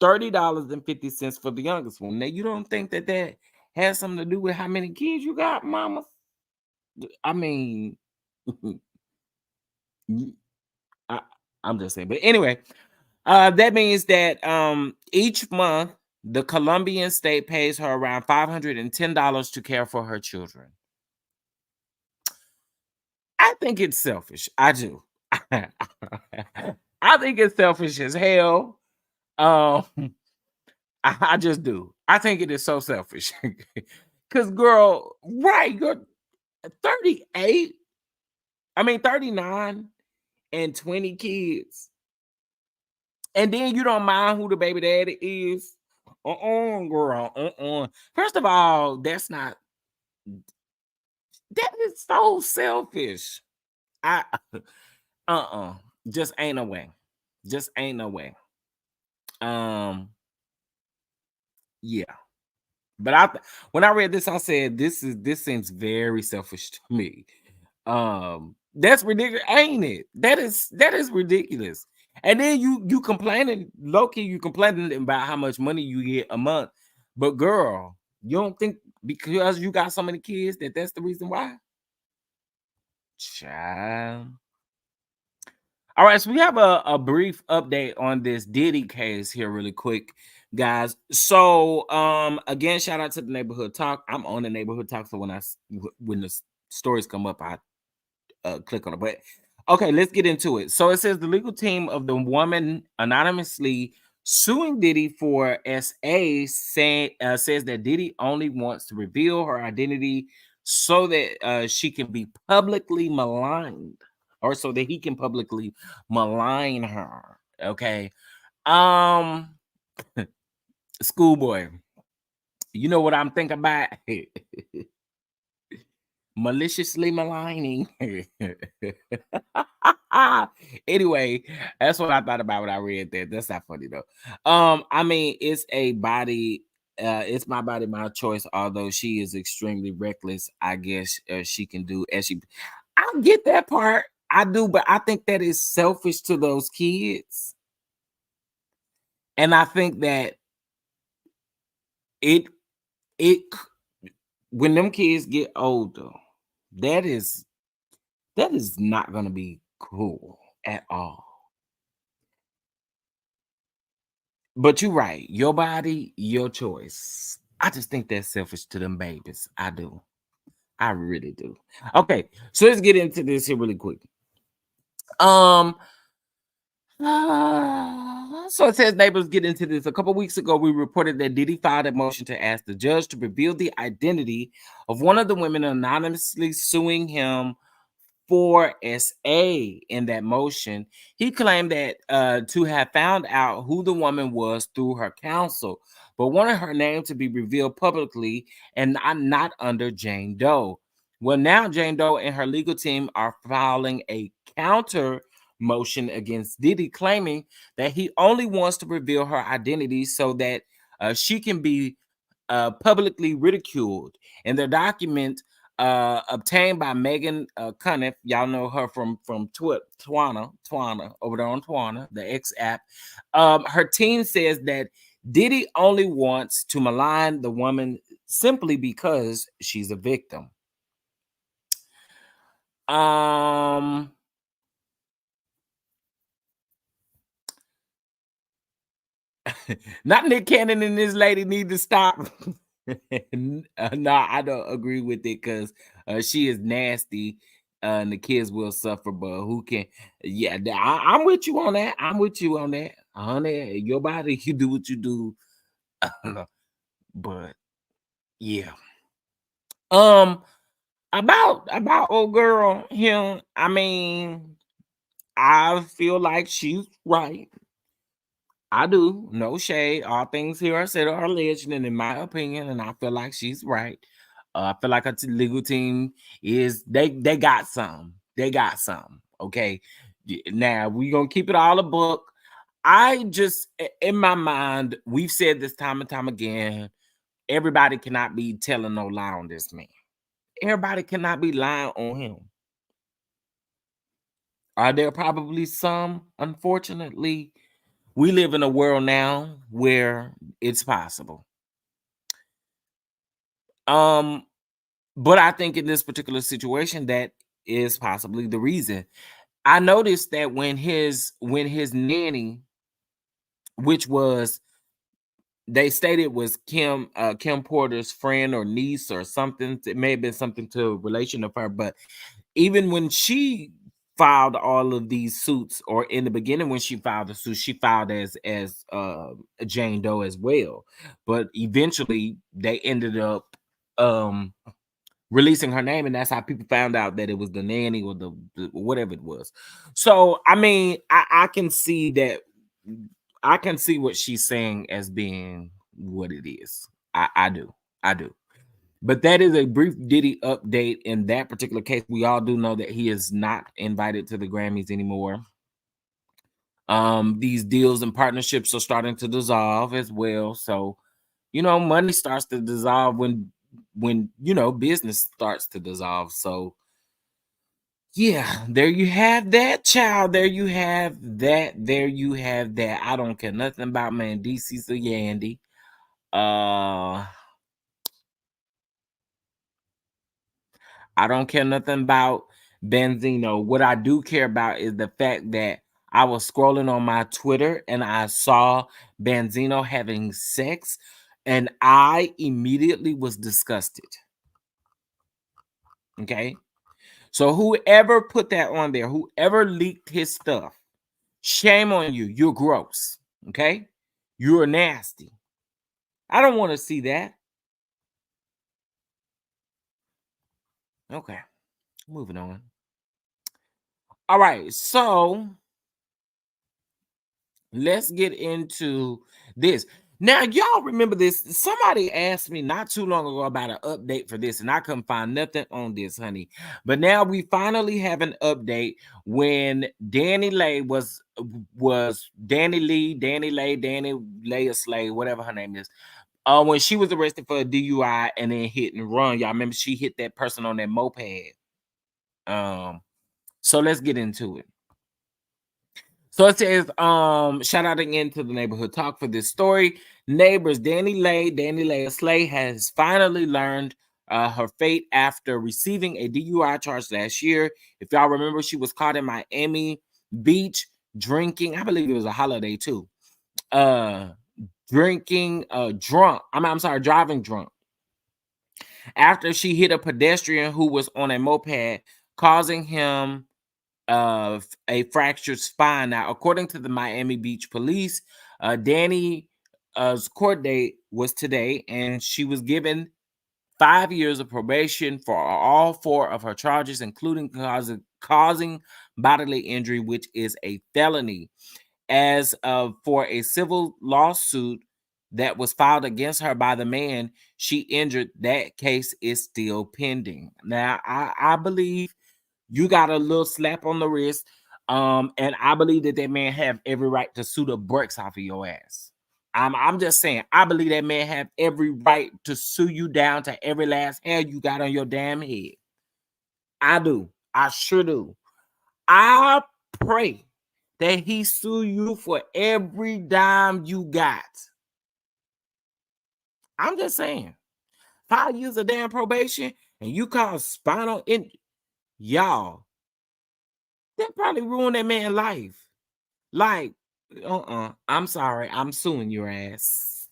$30.50 for the youngest one. Now, you don't think that that has something to do with how many kids you got, mama? I mean, I'm just saying. But anyway, that means that each month the Colombian state pays her around $510 to care for her children. I think it's selfish. I do. I think it's selfish as hell. I just do. I think it is so selfish. Cause girl, right, you're 38. I mean 39 and 20 kids. And then you don't mind who the baby daddy is. Girl. First of all, that is so selfish. Just ain't no way. Just ain't no way. Yeah. But when I read this, I said this seems very selfish to me. That's ridiculous, ain't it? That is ridiculous. And then you complaining, low-key, you complaining about how much money you get a month. But girl, you don't think because you got so many kids that's the reason why? Child. All right, so we have a brief update on this Diddy case here really quick, guys. So again, shout out to the Neighborhood Talk. I'm on the Neighborhood Talk, so when the stories come up, I click on it. But okay, let's get into it. So it says the legal team of the woman anonymously suing Diddy for says that Diddy only wants to reveal her identity so that she can be publicly maligned, or so that he can publicly malign her. Okay. Um, Schoolboy, you know what I'm thinking about? Maliciously maligning. Anyway, that's what I thought about when I read that. That's not funny though. I mean, it's a body, it's my body, my choice. Although she is extremely reckless, I guess she can do as she. I get that part, I do, but I think that is selfish to those kids, and I think that it when them kids get older, that is not going to be cool at all. But you're right. Your body, your choice. I just think that's selfish to them babies. I do. I really do. Okay, so let's get into this here really quick. So it says neighbors get into this. A couple weeks ago, we reported that Diddy filed a motion to ask the judge to reveal the identity of one of the women anonymously suing him for SA. In that motion, he claimed that to have found out who the woman was through her counsel, but wanted her name to be revealed publicly and not under Jane Doe. Well, now Jane Doe and her legal team are filing a counter motion against Diddy, claiming that he only wants to reveal her identity so that she can be publicly ridiculed. In the document obtained by Megan Cunniff, y'all know her from Twana over there on Twana, the X app. Her team says that Diddy only wants to malign the woman simply because she's a victim. Not Nick Cannon and this lady need to stop. No, I don't agree with it because she is nasty and the kids will suffer. But who can? Yeah, I'm with you on that. I'm with you on that, honey. Your body, you do what you do. But yeah, about old girl here. I mean, I feel like she's right. I do. No shade. All things here are said are alleged, and in my opinion, and I feel like she's right. I feel like her legal team is they got some. They got some. Okay. Now we gonna keep it all a book. I just in my mind, we've said this time and time again. Everybody cannot be telling no lie on this man. Everybody cannot be lying on him. Are there probably some? Unfortunately, we live in a world now where it's possible. But I think in this particular situation, that is possibly the reason. I noticed that when his nanny, which was they stated was Kim Porter's friend or niece or something, it may have been something to relation of her, but even when she filed all of these suits, or in the beginning when she filed the suit, she filed as Jane Doe as well. But eventually they ended up releasing her name, and that's how people found out that it was the nanny or the whatever it was. So I mean, I can see that. I can see what she's saying as being what it is. I do. But that is a brief Diddy update in that particular case. We all do know that he is not invited to the Grammys anymore. These deals and partnerships are starting to dissolve as well. So, money starts to dissolve when business starts to dissolve. So, yeah, there you have that, child. There you have that. I don't care nothing about Mandisi or Yandy. I don't care nothing about Benzino. What I do care about is the fact that I was scrolling on my Twitter and I saw Benzino having sex, and I immediately was disgusted. Okay. So whoever put that on there, whoever leaked his stuff, shame on you. You're gross. Okay. You're nasty. I don't want to see that. Okay. Moving on. All right. So let's get into this. Now, y'all remember this? Somebody asked me not too long ago about an update for this, and I couldn't find nothing on this, honey. But now we finally have an update when Danileigh was Danileigh Slay, whatever her name is. When she was arrested for a DUI and then hit and run. Y'all remember she hit that person on that moped. So let's get into it. So it says, shout out again to the Neighborhood Talk for this story. Neighbors, Danileigh Slay has finally learned her fate after receiving a DUI charge last year. If y'all remember, she was caught in Miami Beach drinking. I believe it was a holiday too. Driving drunk. After she hit a pedestrian who was on a moped, causing him of a fractured spine. Now, according to the Miami Beach police, Danny's court date was today, and she was given 5 years of probation for all 4 of her charges, including causing bodily injury, which is a felony. As for a civil lawsuit that was filed against her by the man she injured, that case is still pending. Now, I believe you got a little slap on the wrist. And I believe that man have every right to sue the brakes off of your ass. I'm just saying, I believe that man have every right to sue you down to every last hair you got on your damn head. I do. I sure do. I pray that he sue you for every dime you got. I'm just saying. 5 years of damn probation and you cause spinal injury. Y'all, that probably ruined that man's life. Like, I'm sorry. I'm suing your ass.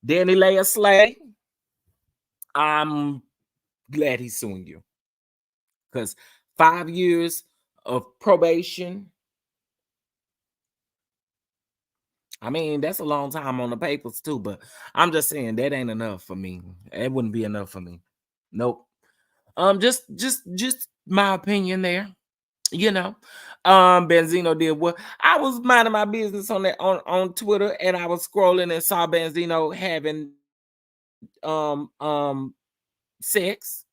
Danileigh Slay, I'm glad he's suing you. Because 5 years of probation, I mean, that's a long time on the papers too, but I'm just saying that ain't enough for me. It wouldn't be enough for me. Nope. Just my opinion there. You know, Benzino did what I was minding my business on that on Twitter, and I was scrolling and saw Benzino having sex.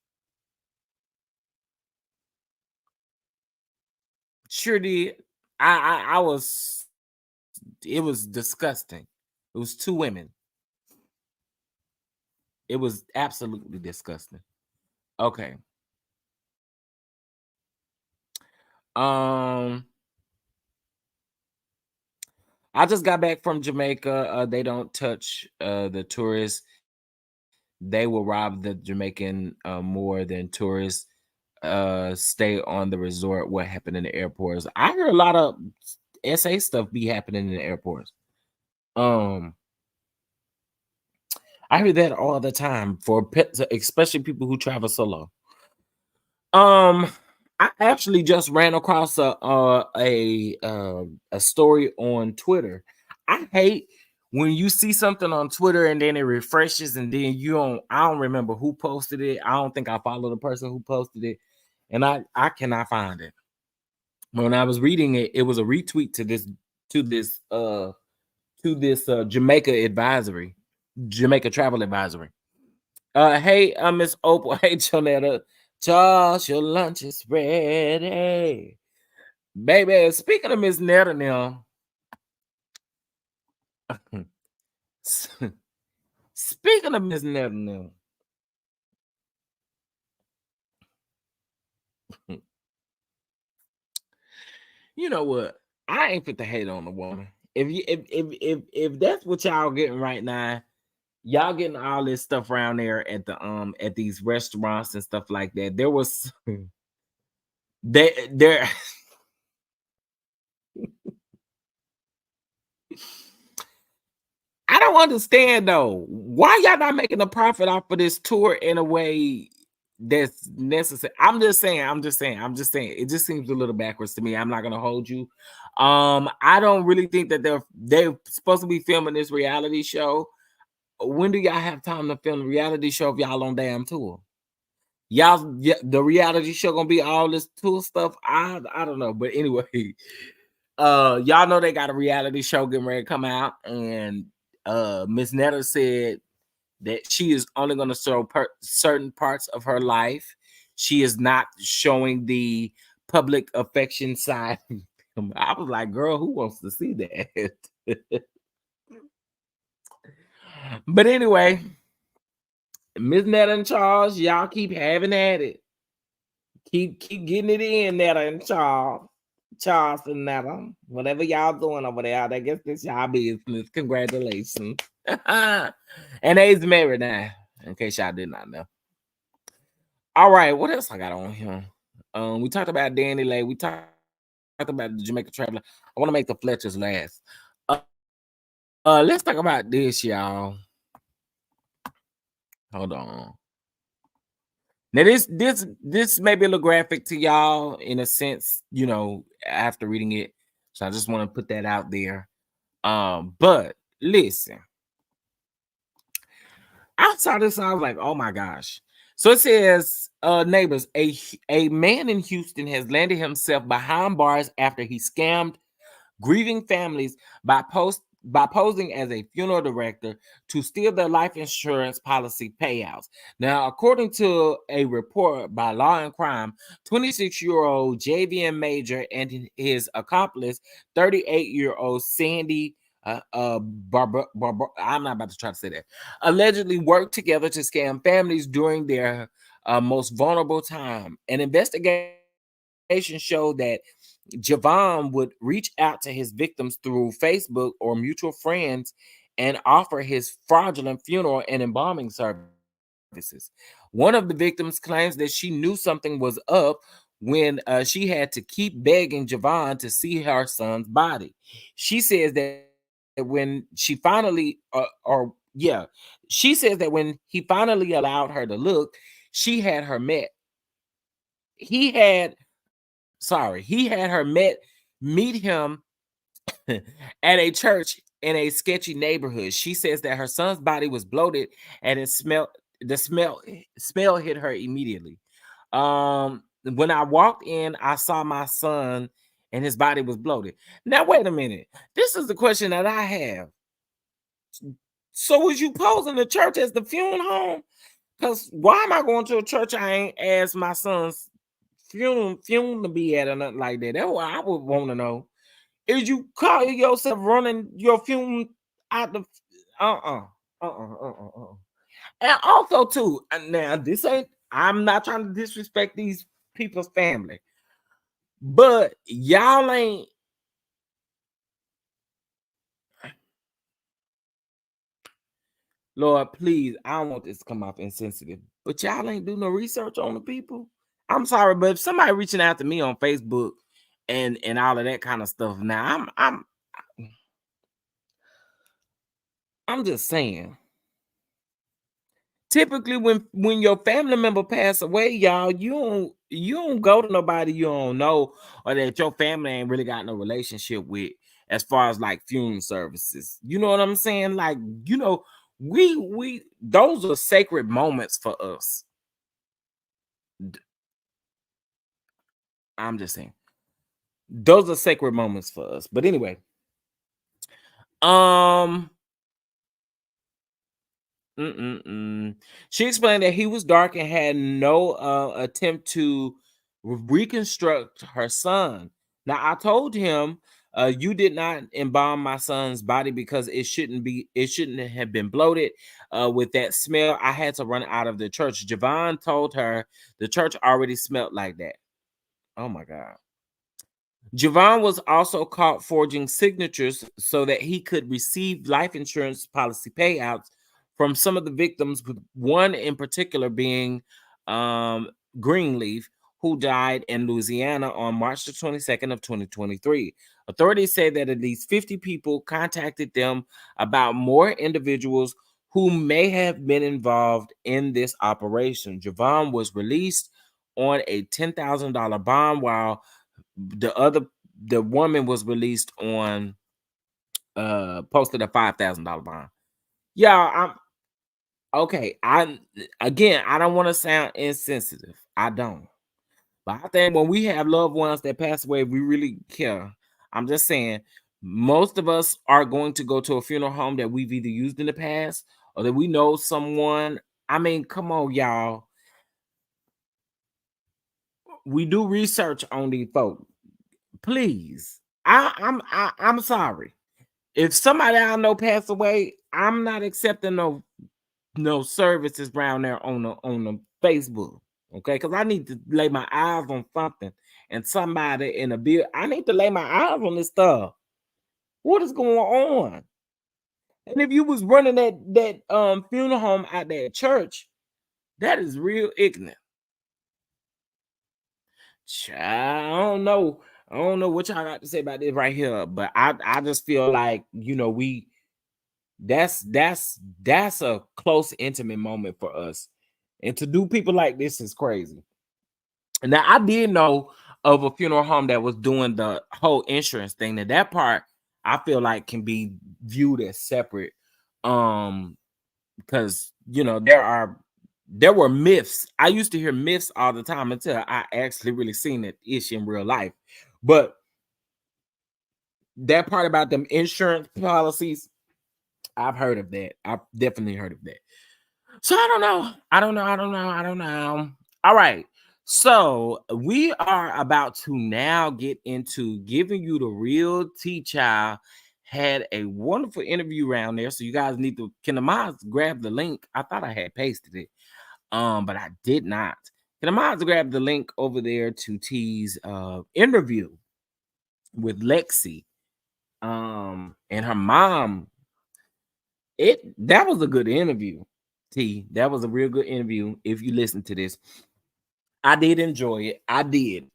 Sure did. I was. It was disgusting. It was 2 women. It was absolutely disgusting. Okay. I just got back from Jamaica. They don't touch the tourists. They will rob the Jamaican more than tourists stay on the resort. What happened in the airports? I hear a lot of SA stuff be happening in the airports. I hear that all the time for pets, especially people who travel solo. I actually just ran across a story on Twitter. I hate when you see something on Twitter and then it refreshes and then I don't remember who posted it. I don't think I follow the person who posted it, and I cannot find it. When I was reading it, it was a retweet to this Jamaica travel advisory. Hey, Miss Opal. Hey, Jonetta. Charles, your lunch is ready. Baby, speaking of Miss Netta now. Speaking of Miss Netta now. You know what? I ain't fit to hate on the woman. If that's what y'all getting right now, y'all getting all this stuff around there at the at these restaurants and stuff like that. There was they're I don't understand though. Why y'all not making a profit off of this tour in a way that's necessary? I'm just saying. It just seems a little backwards to me. I'm not gonna hold you. I don't really think that they're supposed to be filming this reality show. When do y'all have time to film a reality show if y'all on damn tour? Y'all, the reality show gonna be all this tour stuff. I don't know, but anyway, y'all know they got a reality show getting ready to come out, and Miss Netta said that she is only going to show certain parts of her life. She is not showing the public affection side. I was like, girl, who wants to see that? But anyway, Miss Netta and Charles, y'all keep having at it. Keep getting it in, Netta and Charles. Charles and Netta, whatever y'all doing over there, I guess this y'all business. Congratulations. And they's married now, in case y'all did not know. All right, what else I got on here? We talked about Danileigh. We talked about the Jamaica Trvel. I want to make the Fletchers last. Let's talk about this, y'all. Hold on. Now, this may be a little graphic to y'all in a sense, you know, after reading it. So I just want to put that out there. But listen, I saw this, I was like, oh my gosh. So it says, neighbors, a man in Houston has landed himself behind bars after he scammed grieving families by posing as a funeral director to steal their life insurance policy payouts. Now, according to a report by Law and Crime, 26-year-old JVM Major and his accomplice, 38-year-old Sandy I'm not about to try to say that, allegedly worked together to scam families during their most vulnerable time. An investigation showed that Javon would reach out to his victims through Facebook or mutual friends and offer his fraudulent funeral and embalming services. One of the victims claims that she knew something was up when she had to keep begging Javon to see her son's body. She says that when she finally, she says that when he finally allowed her to look, he had her meet him at a church in a sketchy neighborhood. She says that her son's body was bloated and the smell hit her immediately. When I walked in, I saw my son and his body was bloated. Now, wait a minute. This is the question that I have. So was you posing the church as the funeral home? Because why am I going to a church I ain't asked my son's funeral to be at or nothing like that? That's what I would want to know. Is you call yourself running your funeral out the And also too, now this ain't, I'm not trying to disrespect these people's family, but y'all ain't, Lord, please, I don't want this to come off insensitive, but y'all ain't do no research on the people. I'm sorry, but if somebody reaching out to me on Facebook and all of that kind of stuff, now I'm just saying. Typically, when your family member pass away, y'all, you don't go to nobody you don't know or that your family ain't really got no relationship with, as far as like funeral services. You know what I'm saying? Like, you know, we those are sacred moments for us. I'm just saying, those are sacred moments for us. But anyway, she explained that he was dark and had no attempt to reconstruct her son. Now, I told him, you did not embalm my son's body because it shouldn't have been bloated with that smell. I had to run out of the church. Javon told her the church already smelled like that. Oh my God. Javon was also caught forging signatures so that he could receive life insurance policy payouts from some of the victims, with one in particular being Greenleaf, who died in Louisiana on March the 22nd of 2023. Authorities say that at least 50 people contacted them about more individuals who may have been involved in this operation. Javon was released on a $10,000 bond, while the woman was released on posted a $5,000 bond. Yeah, I don't want to sound insensitive. I don't. But I think when we have loved ones that pass away, we really care. I'm just saying, most of us are going to go to a funeral home that we've either used in the past or that we know someone. I mean, come on, y'all. We do research on these folks. Please. I'm sorry. If somebody I know passed away, I'm not accepting no services around there on the Facebook. Okay, because I need to lay my eyes on something and somebody in a bill. I need to lay my eyes on this stuff. What is going on? And if you was running that funeral home at that church, that is real ignorant. Child, I don't know what y'all got to say about this right here, but I just feel like, you know, that's a close, intimate moment for us. And to do people like this is crazy. Now, I did know of a funeral home that was doing the whole insurance thing. And that part, I feel like, can be viewed as separate. Because, you know, there were myths. I used to hear myths all the time until I actually really seen it ish in real life. But that part about them insurance policies, I've heard of that. I've definitely heard of that. So I don't know. All right. So we are about to now get into giving you the real tea. Child had a wonderful interview around there. So you guys need to, can the mods grab the link? I thought I had pasted it. But I did not. Can the mods grab the link over there to T's interview with Lexi and her mom? That was a good interview. T, that was a real good interview. If you listen to this, I did enjoy it. I did.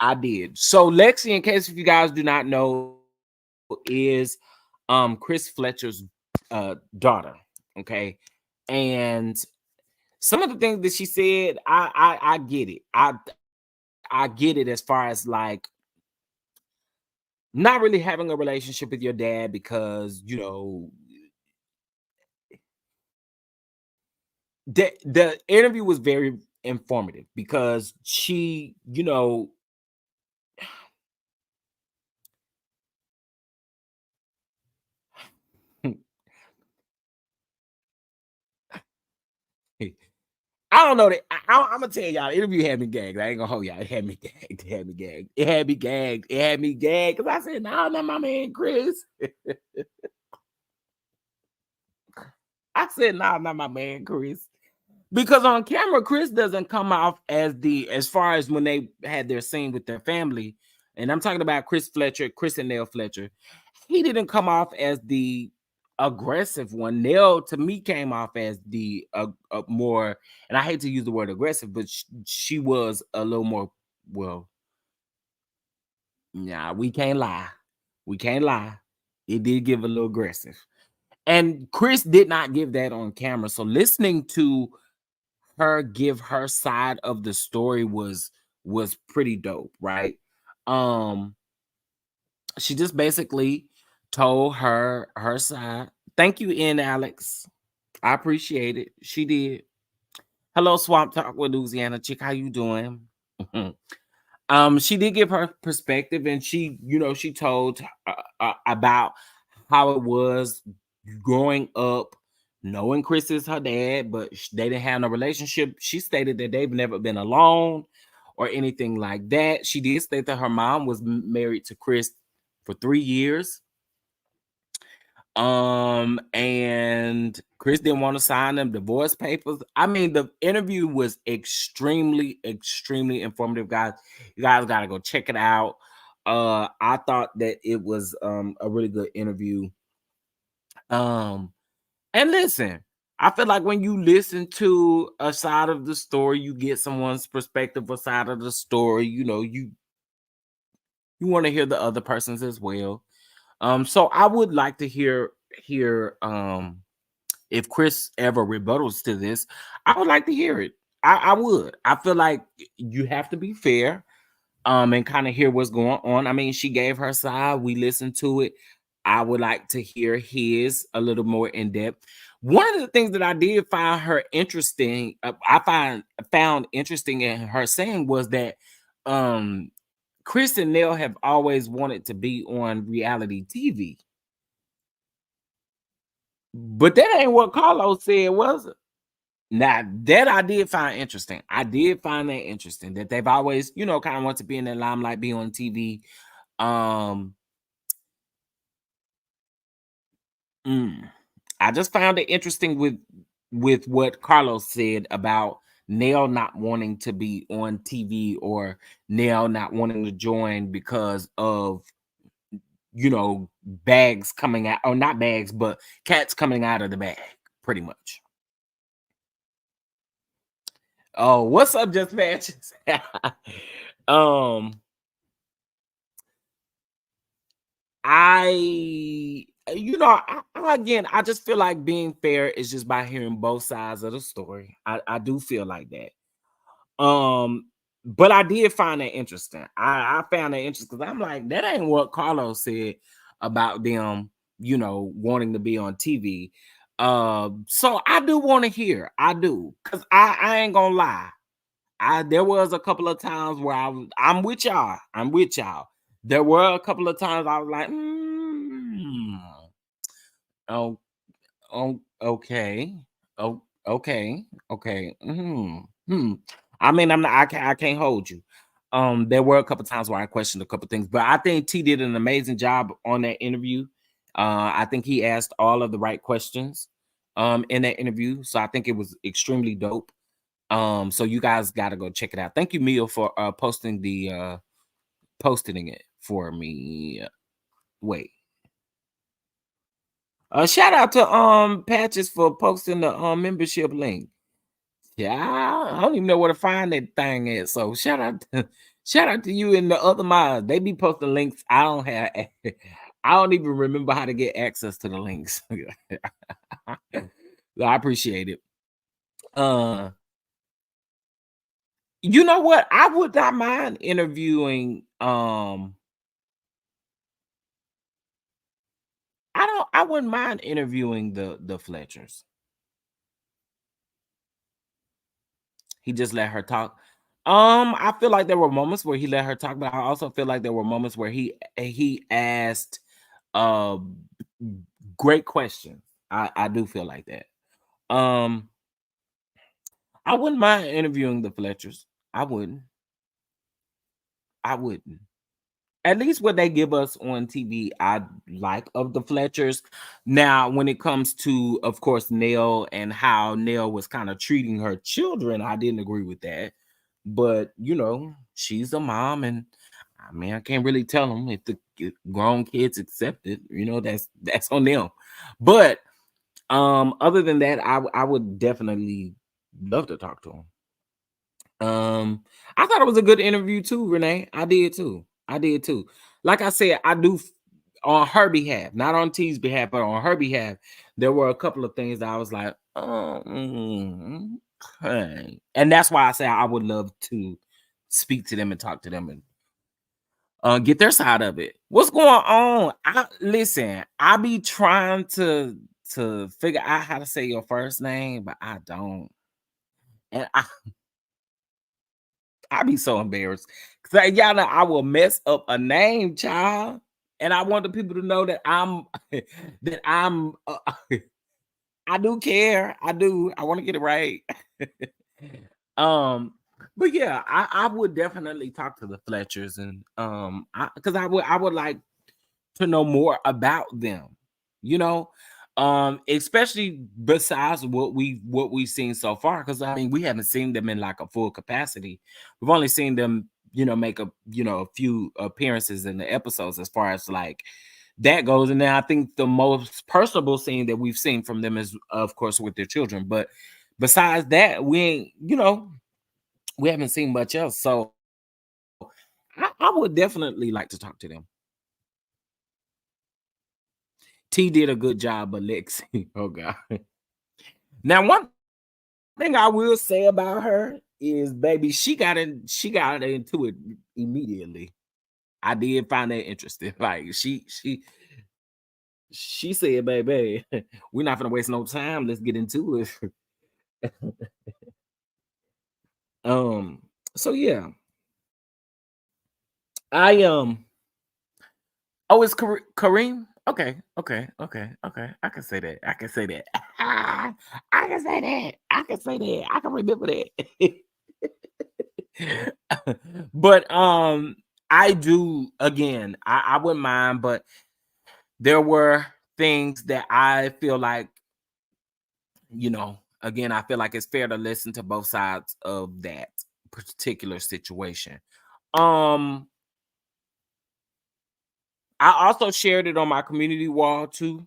So Lexi, in case if you guys do not know, is Chris Fletcher's daughter. Okay, and some of the things that she said, I get it. I get it as far as like not really having a relationship with your dad because, you know, the interview was very informative because she, you know, I don't know that. I'm gonna tell y'all, the interview had me gagged. I ain't gonna hold y'all. It had me gagged. It had me gagged because I said, "No, not my man Chris." I said, "No, not my man Chris." Because on camera, Chris doesn't come off as far as when they had their scene with their family. And I'm talking about Chris and Nell Fletcher. He didn't come off as the aggressive one. Nell, to me, came off as the more, and I hate to use the word aggressive, but she was a little more, well, nah, we can't lie. It did give a little aggressive. And Chris did not give that on camera. So listening to her give her side of the story was pretty dope, right? She just basically told her side. Thank you, N Alex. I appreciate it. She did. Hello, Swamp Talk with Louisiana chick. How you doing? She did give her perspective, and she, you know, she told about how it was growing up, knowing Chris is her dad, but they didn't have no relationship. She stated that they've never been alone or anything like that. She did state that her mom was married to Chris for 3 years. And Chris didn't want to sign them divorce papers. I mean, the interview was extremely informative, guys. You guys gotta go check it out. I thought that it was a really good interview. And listen, I feel like when you listen to a side of the story, you get someone's perspective, a side of the story. You know, you want to hear the other person's as well. So I would like to hear if Chris ever rebuttals to this. I would like to hear it. I would. I feel like you have to be fair, and kind of hear what's going on. I mean, she gave her side. We listened to it. I would like to hear his a little more in depth. One of the things that I did find her interesting, found interesting in her saying was that Chris and Nell have always wanted to be on reality TV. But that ain't what Carlos said, was it? Now, that I did find interesting. I did find that interesting that they've always, kind of want to be in the limelight, be on TV. I just found it interesting with what Carlos said about Nell not wanting to be on TV or Nell not wanting to join because of bags coming out, or not bags, but cats coming out of the bag, pretty much. Oh, what's up, Just Matches? I just feel like being fair is just by hearing both sides of the story. I do feel like that. But I did find that interesting. I found that interesting because I'm like, that ain't what Carlos said about them, wanting to be on TV. So I do want to hear. I do, because I ain't gonna lie. There was a couple of times where I'm with y'all. I'm with y'all. There were a couple of times I was like, okay. Okay. I mean, I can't hold you. There were a couple times where I questioned a couple things, but I think T did an amazing job on that interview. I think he asked all of the right questions in that interview. So I think it was extremely dope. So you guys got to go check it out. Thank you, Mia, for posting it for me. Wait. Shout out to Patches for posting the membership link. Yeah, I don't even know where to find that thing at. So shout out to you and the other mods. They be posting links. I don't have. I don't even remember how to get access to the links. I appreciate it. You know what? I would not mind interviewing. I wouldn't mind interviewing the Fletchers. He just let her talk. I feel like there were moments where he let her talk, but I also feel like there were moments where he asked great questions. I do feel like that. I wouldn't mind interviewing the Fletchers. I wouldn't. At least what they give us on TV, I like of the Fletchers. Now, when it comes to, of course, Nell and how Nell was kind of treating her children, I didn't agree with that. But, she's a mom, and I mean, I can't really tell them if the grown kids accept it. That's on them. But other than that, I would definitely love to talk to him. I thought it was a good interview too, Renee. I did too. Like I said, I do on her behalf, not on T's behalf, but on her behalf. There were a couple of things that I was like, okay. And that's why I say I would love to speak to them and talk to them and get their side of it. What's going on? Listen, I be trying to figure out how to say your first name, but I don't. And I be so embarrassed because y'all know I will mess up a name, child, and I want the people to know that I'm I do care. I do. I want to get it right. But yeah, I would definitely talk to the Fletchers, and because I would like to know more about them. Especially besides what we've seen so far, because I mean we haven't seen them in like a full capacity. We've only seen them make a few appearances in the episodes as far as like that goes. And then I think the most personable scene that we've seen from them is, of course, with their children. But besides that, we ain't, we haven't seen much else. So I would definitely like to talk to them. T did a good job, but Lexi, oh God. Now, one thing I will say about her is, baby, she got into it immediately. I did find that interesting. Like she said, baby, we're not gonna waste no time. Let's get into it. So yeah. Oh, it's Kareem? Okay. I can say that. I can say that. I can say that. I can say that. I can remember that. But I do, again, I wouldn't mind, but there were things that I feel like, again, I feel like it's fair to listen to both sides of that particular situation. I also shared it on my community wall too.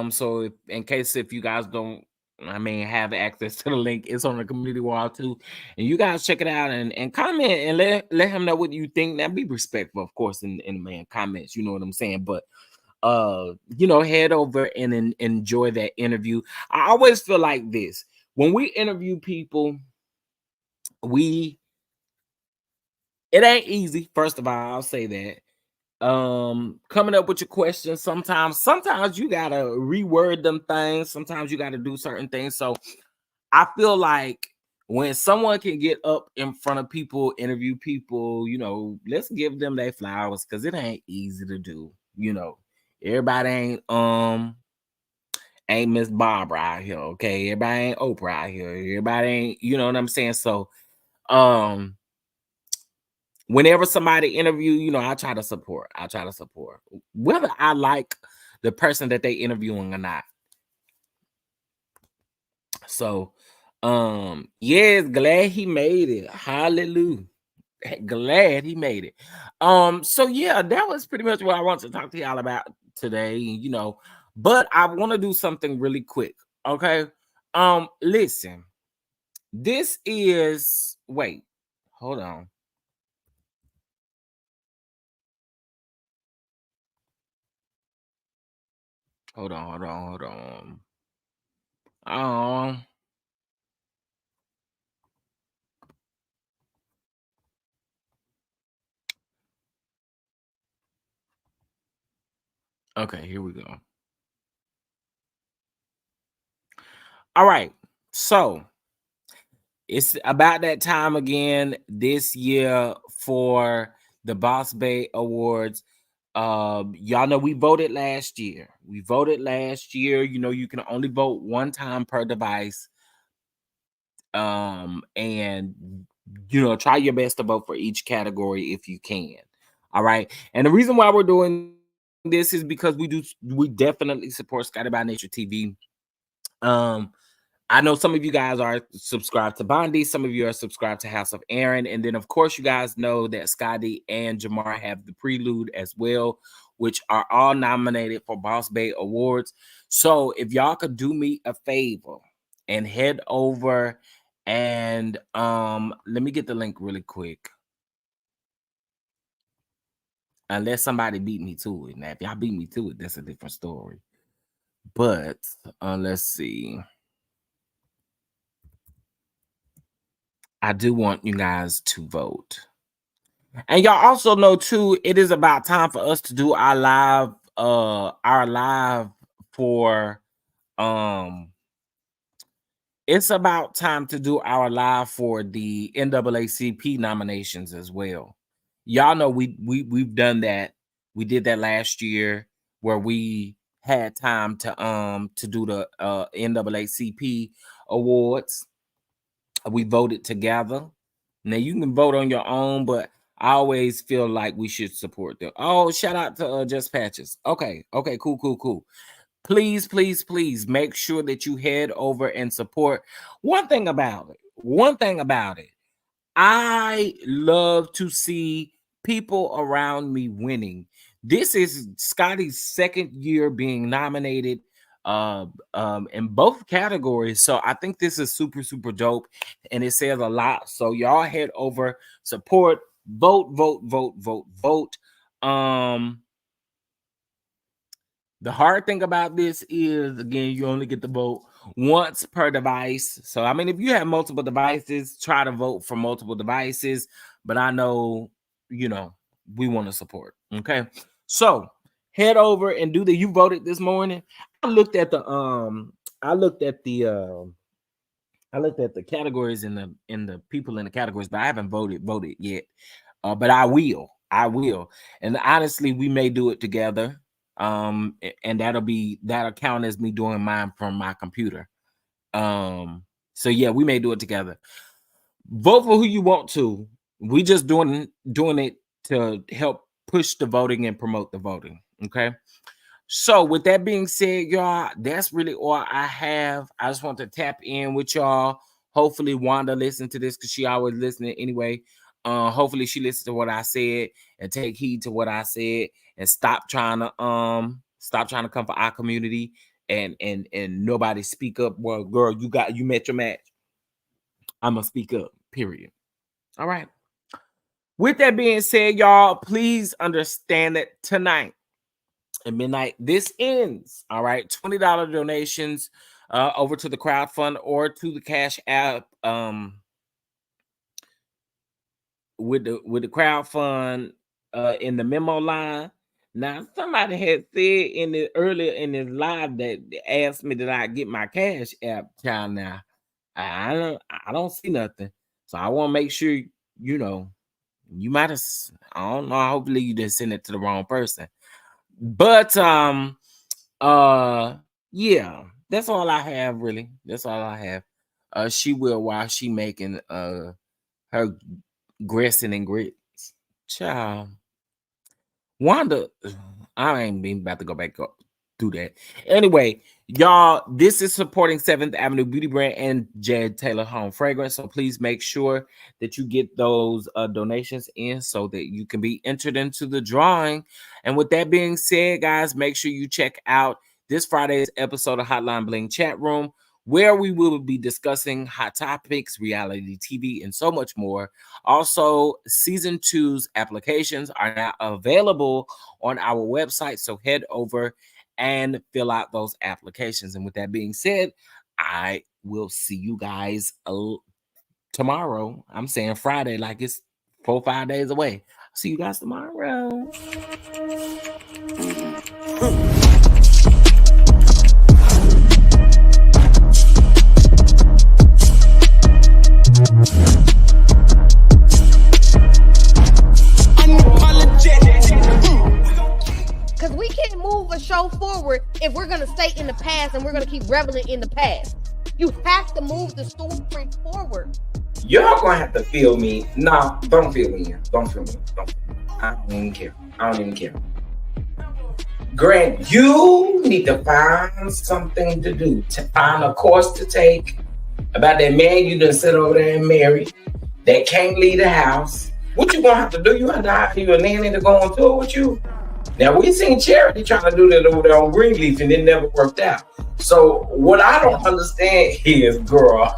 So in case if you guys don't, have access to the link, it's on the community wall too. And you guys check it out and comment and let him know what you think. Now be respectful, of course, in the comments, you know what I'm saying? But head over and enjoy that interview. I always feel like this. When we interview people, it ain't easy. First of all, I'll say that. Coming up with your questions, sometimes you gotta reword them things, sometimes you gotta do certain things. So I feel like when someone can get up in front of people, interview people, let's give them their flowers, because it ain't easy to do. Everybody ain't Miss Barbara out here, okay? Everybody ain't Oprah out here, everybody ain't, you know what I'm saying? So whenever somebody interview, I try to support. Whether I like the person that they interviewing or not. So, yes, glad he made it. Hallelujah. Glad he made it. So yeah, that was pretty much what I want to talk to y'all about today, but I want to do something really quick. Okay. Listen, this is, wait, hold on. Hold on. Okay, here we go. All right. So it's about that time again this year for the Boss Bay Awards. Y'all know we voted last year. You can only vote one time per device. And try your best to vote for each category if you can. All right. And the reason why we're doing this is because we definitely support Scotty by Nature TV. I know some of you guys are subscribed to Bondi, some of you are subscribed to House of Aaron, and then of course you guys know that Scotty and Jamar have the Prelude as well, which are all nominated for Boss Bay Awards. So if y'all could do me a favor and head over and let me get the link really quick. Unless somebody beat me to it. Now, if y'all beat me to it, that's a different story. But let's see. I do want you guys to vote. And y'all also know too, it is about time for us to do our live for it's about time to do our live for the NAACP nominations as well. Y'all know we've done that. We did that last year where we had time to do the NAACP awards. We voted together. Now you can vote on your own, but I always feel like we should support them. Oh, shout out to Just Patches. Okay, cool. Please make sure that you head over and support. One thing about it, I love to see people around me winning. This is Scotty's second year being nominated in both categories. So I think this is super, super dope, and it says a lot. So y'all head over, support, vote. The hard thing about this is, again, you only get to vote once per device. So, I mean, if you have multiple devices, try to vote for multiple devices. But I know, you know, we want to support. Okay. So head over and do the, you voted this morning. I looked at the categories and the people in the categories, but I haven't voted yet. But I will. And honestly, we may do it together. And that'll count as me doing mine from my computer. So yeah, we may do it together. Vote for who you want to. We just doing it to help push the voting and promote the voting. Okay. So with that being said, y'all, that's really all I have. I just want to tap in with y'all. Hopefully Wanda listened to this because she always listening anyway. Hopefully she listened to what I said and take heed to what I said and stop trying to come for our community and nobody speak up. Well, girl, you met your match. I'm gonna speak up, period. All right. With that being said, y'all, please understand that tonight at midnight, this ends. All right. $20 donations over to the crowdfund or to the Cash App. With the crowdfund in the memo line. Now, somebody had said earlier in this live that asked me that I get my Cash App, child. Now, I don't see nothing, so I want to make sure you know. You might have, I don't know. Hopefully, you didn't send it to the wrong person. But yeah, that's all I have. Really, that's all I have. She will while she making her grissing and grits. Child. Wanda, I ain't been about to go back up through that. Anyway, y'all, this is supporting 7th Avenue Beauty Brand and Jed Taylor Home Fragrance. So please make sure that you get those donations in so that you can be entered into the drawing. And with that being said, guys, make sure you check out this Friday's episode of Hotline Bling Chat Room, where we will be discussing hot topics, reality TV, and so much more. Also, season 2's applications are now available on our website, so head over and fill out those applications. And with that being said, I will see you guys tomorrow. I'm saying Friday like it's 4 or 5 days away. I'll see you guys tomorrow. Because we can't move a show forward if we're going to stay in the past and we're going to keep reveling in the past. You have to move the story forward. Y'all gonna have to feel me. No, don't feel me in. Don't feel me. I don't even care. Grant, you need to find something to do. To find a course to take about that man you done sit over there and marry that can't leave the house. What you gonna have to do? You have to hire you a nanny to go on tour with you. Now, we seen Charity trying to do that over there on Greenleaf and it never worked out. So what I don't understand is, girl,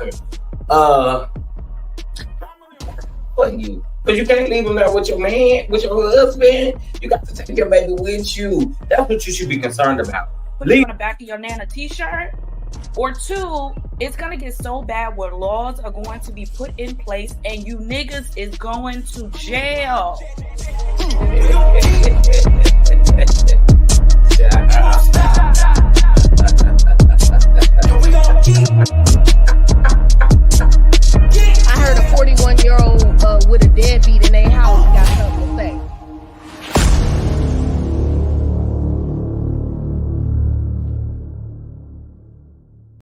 for you. Because you can't leave him there with your man, with your husband. You got to take your baby with you. That's what you should be concerned about. Put it on the back of your Nana t-shirt. Or 2, it's going to get so bad where laws are going to be put in place and you niggas is going to jail.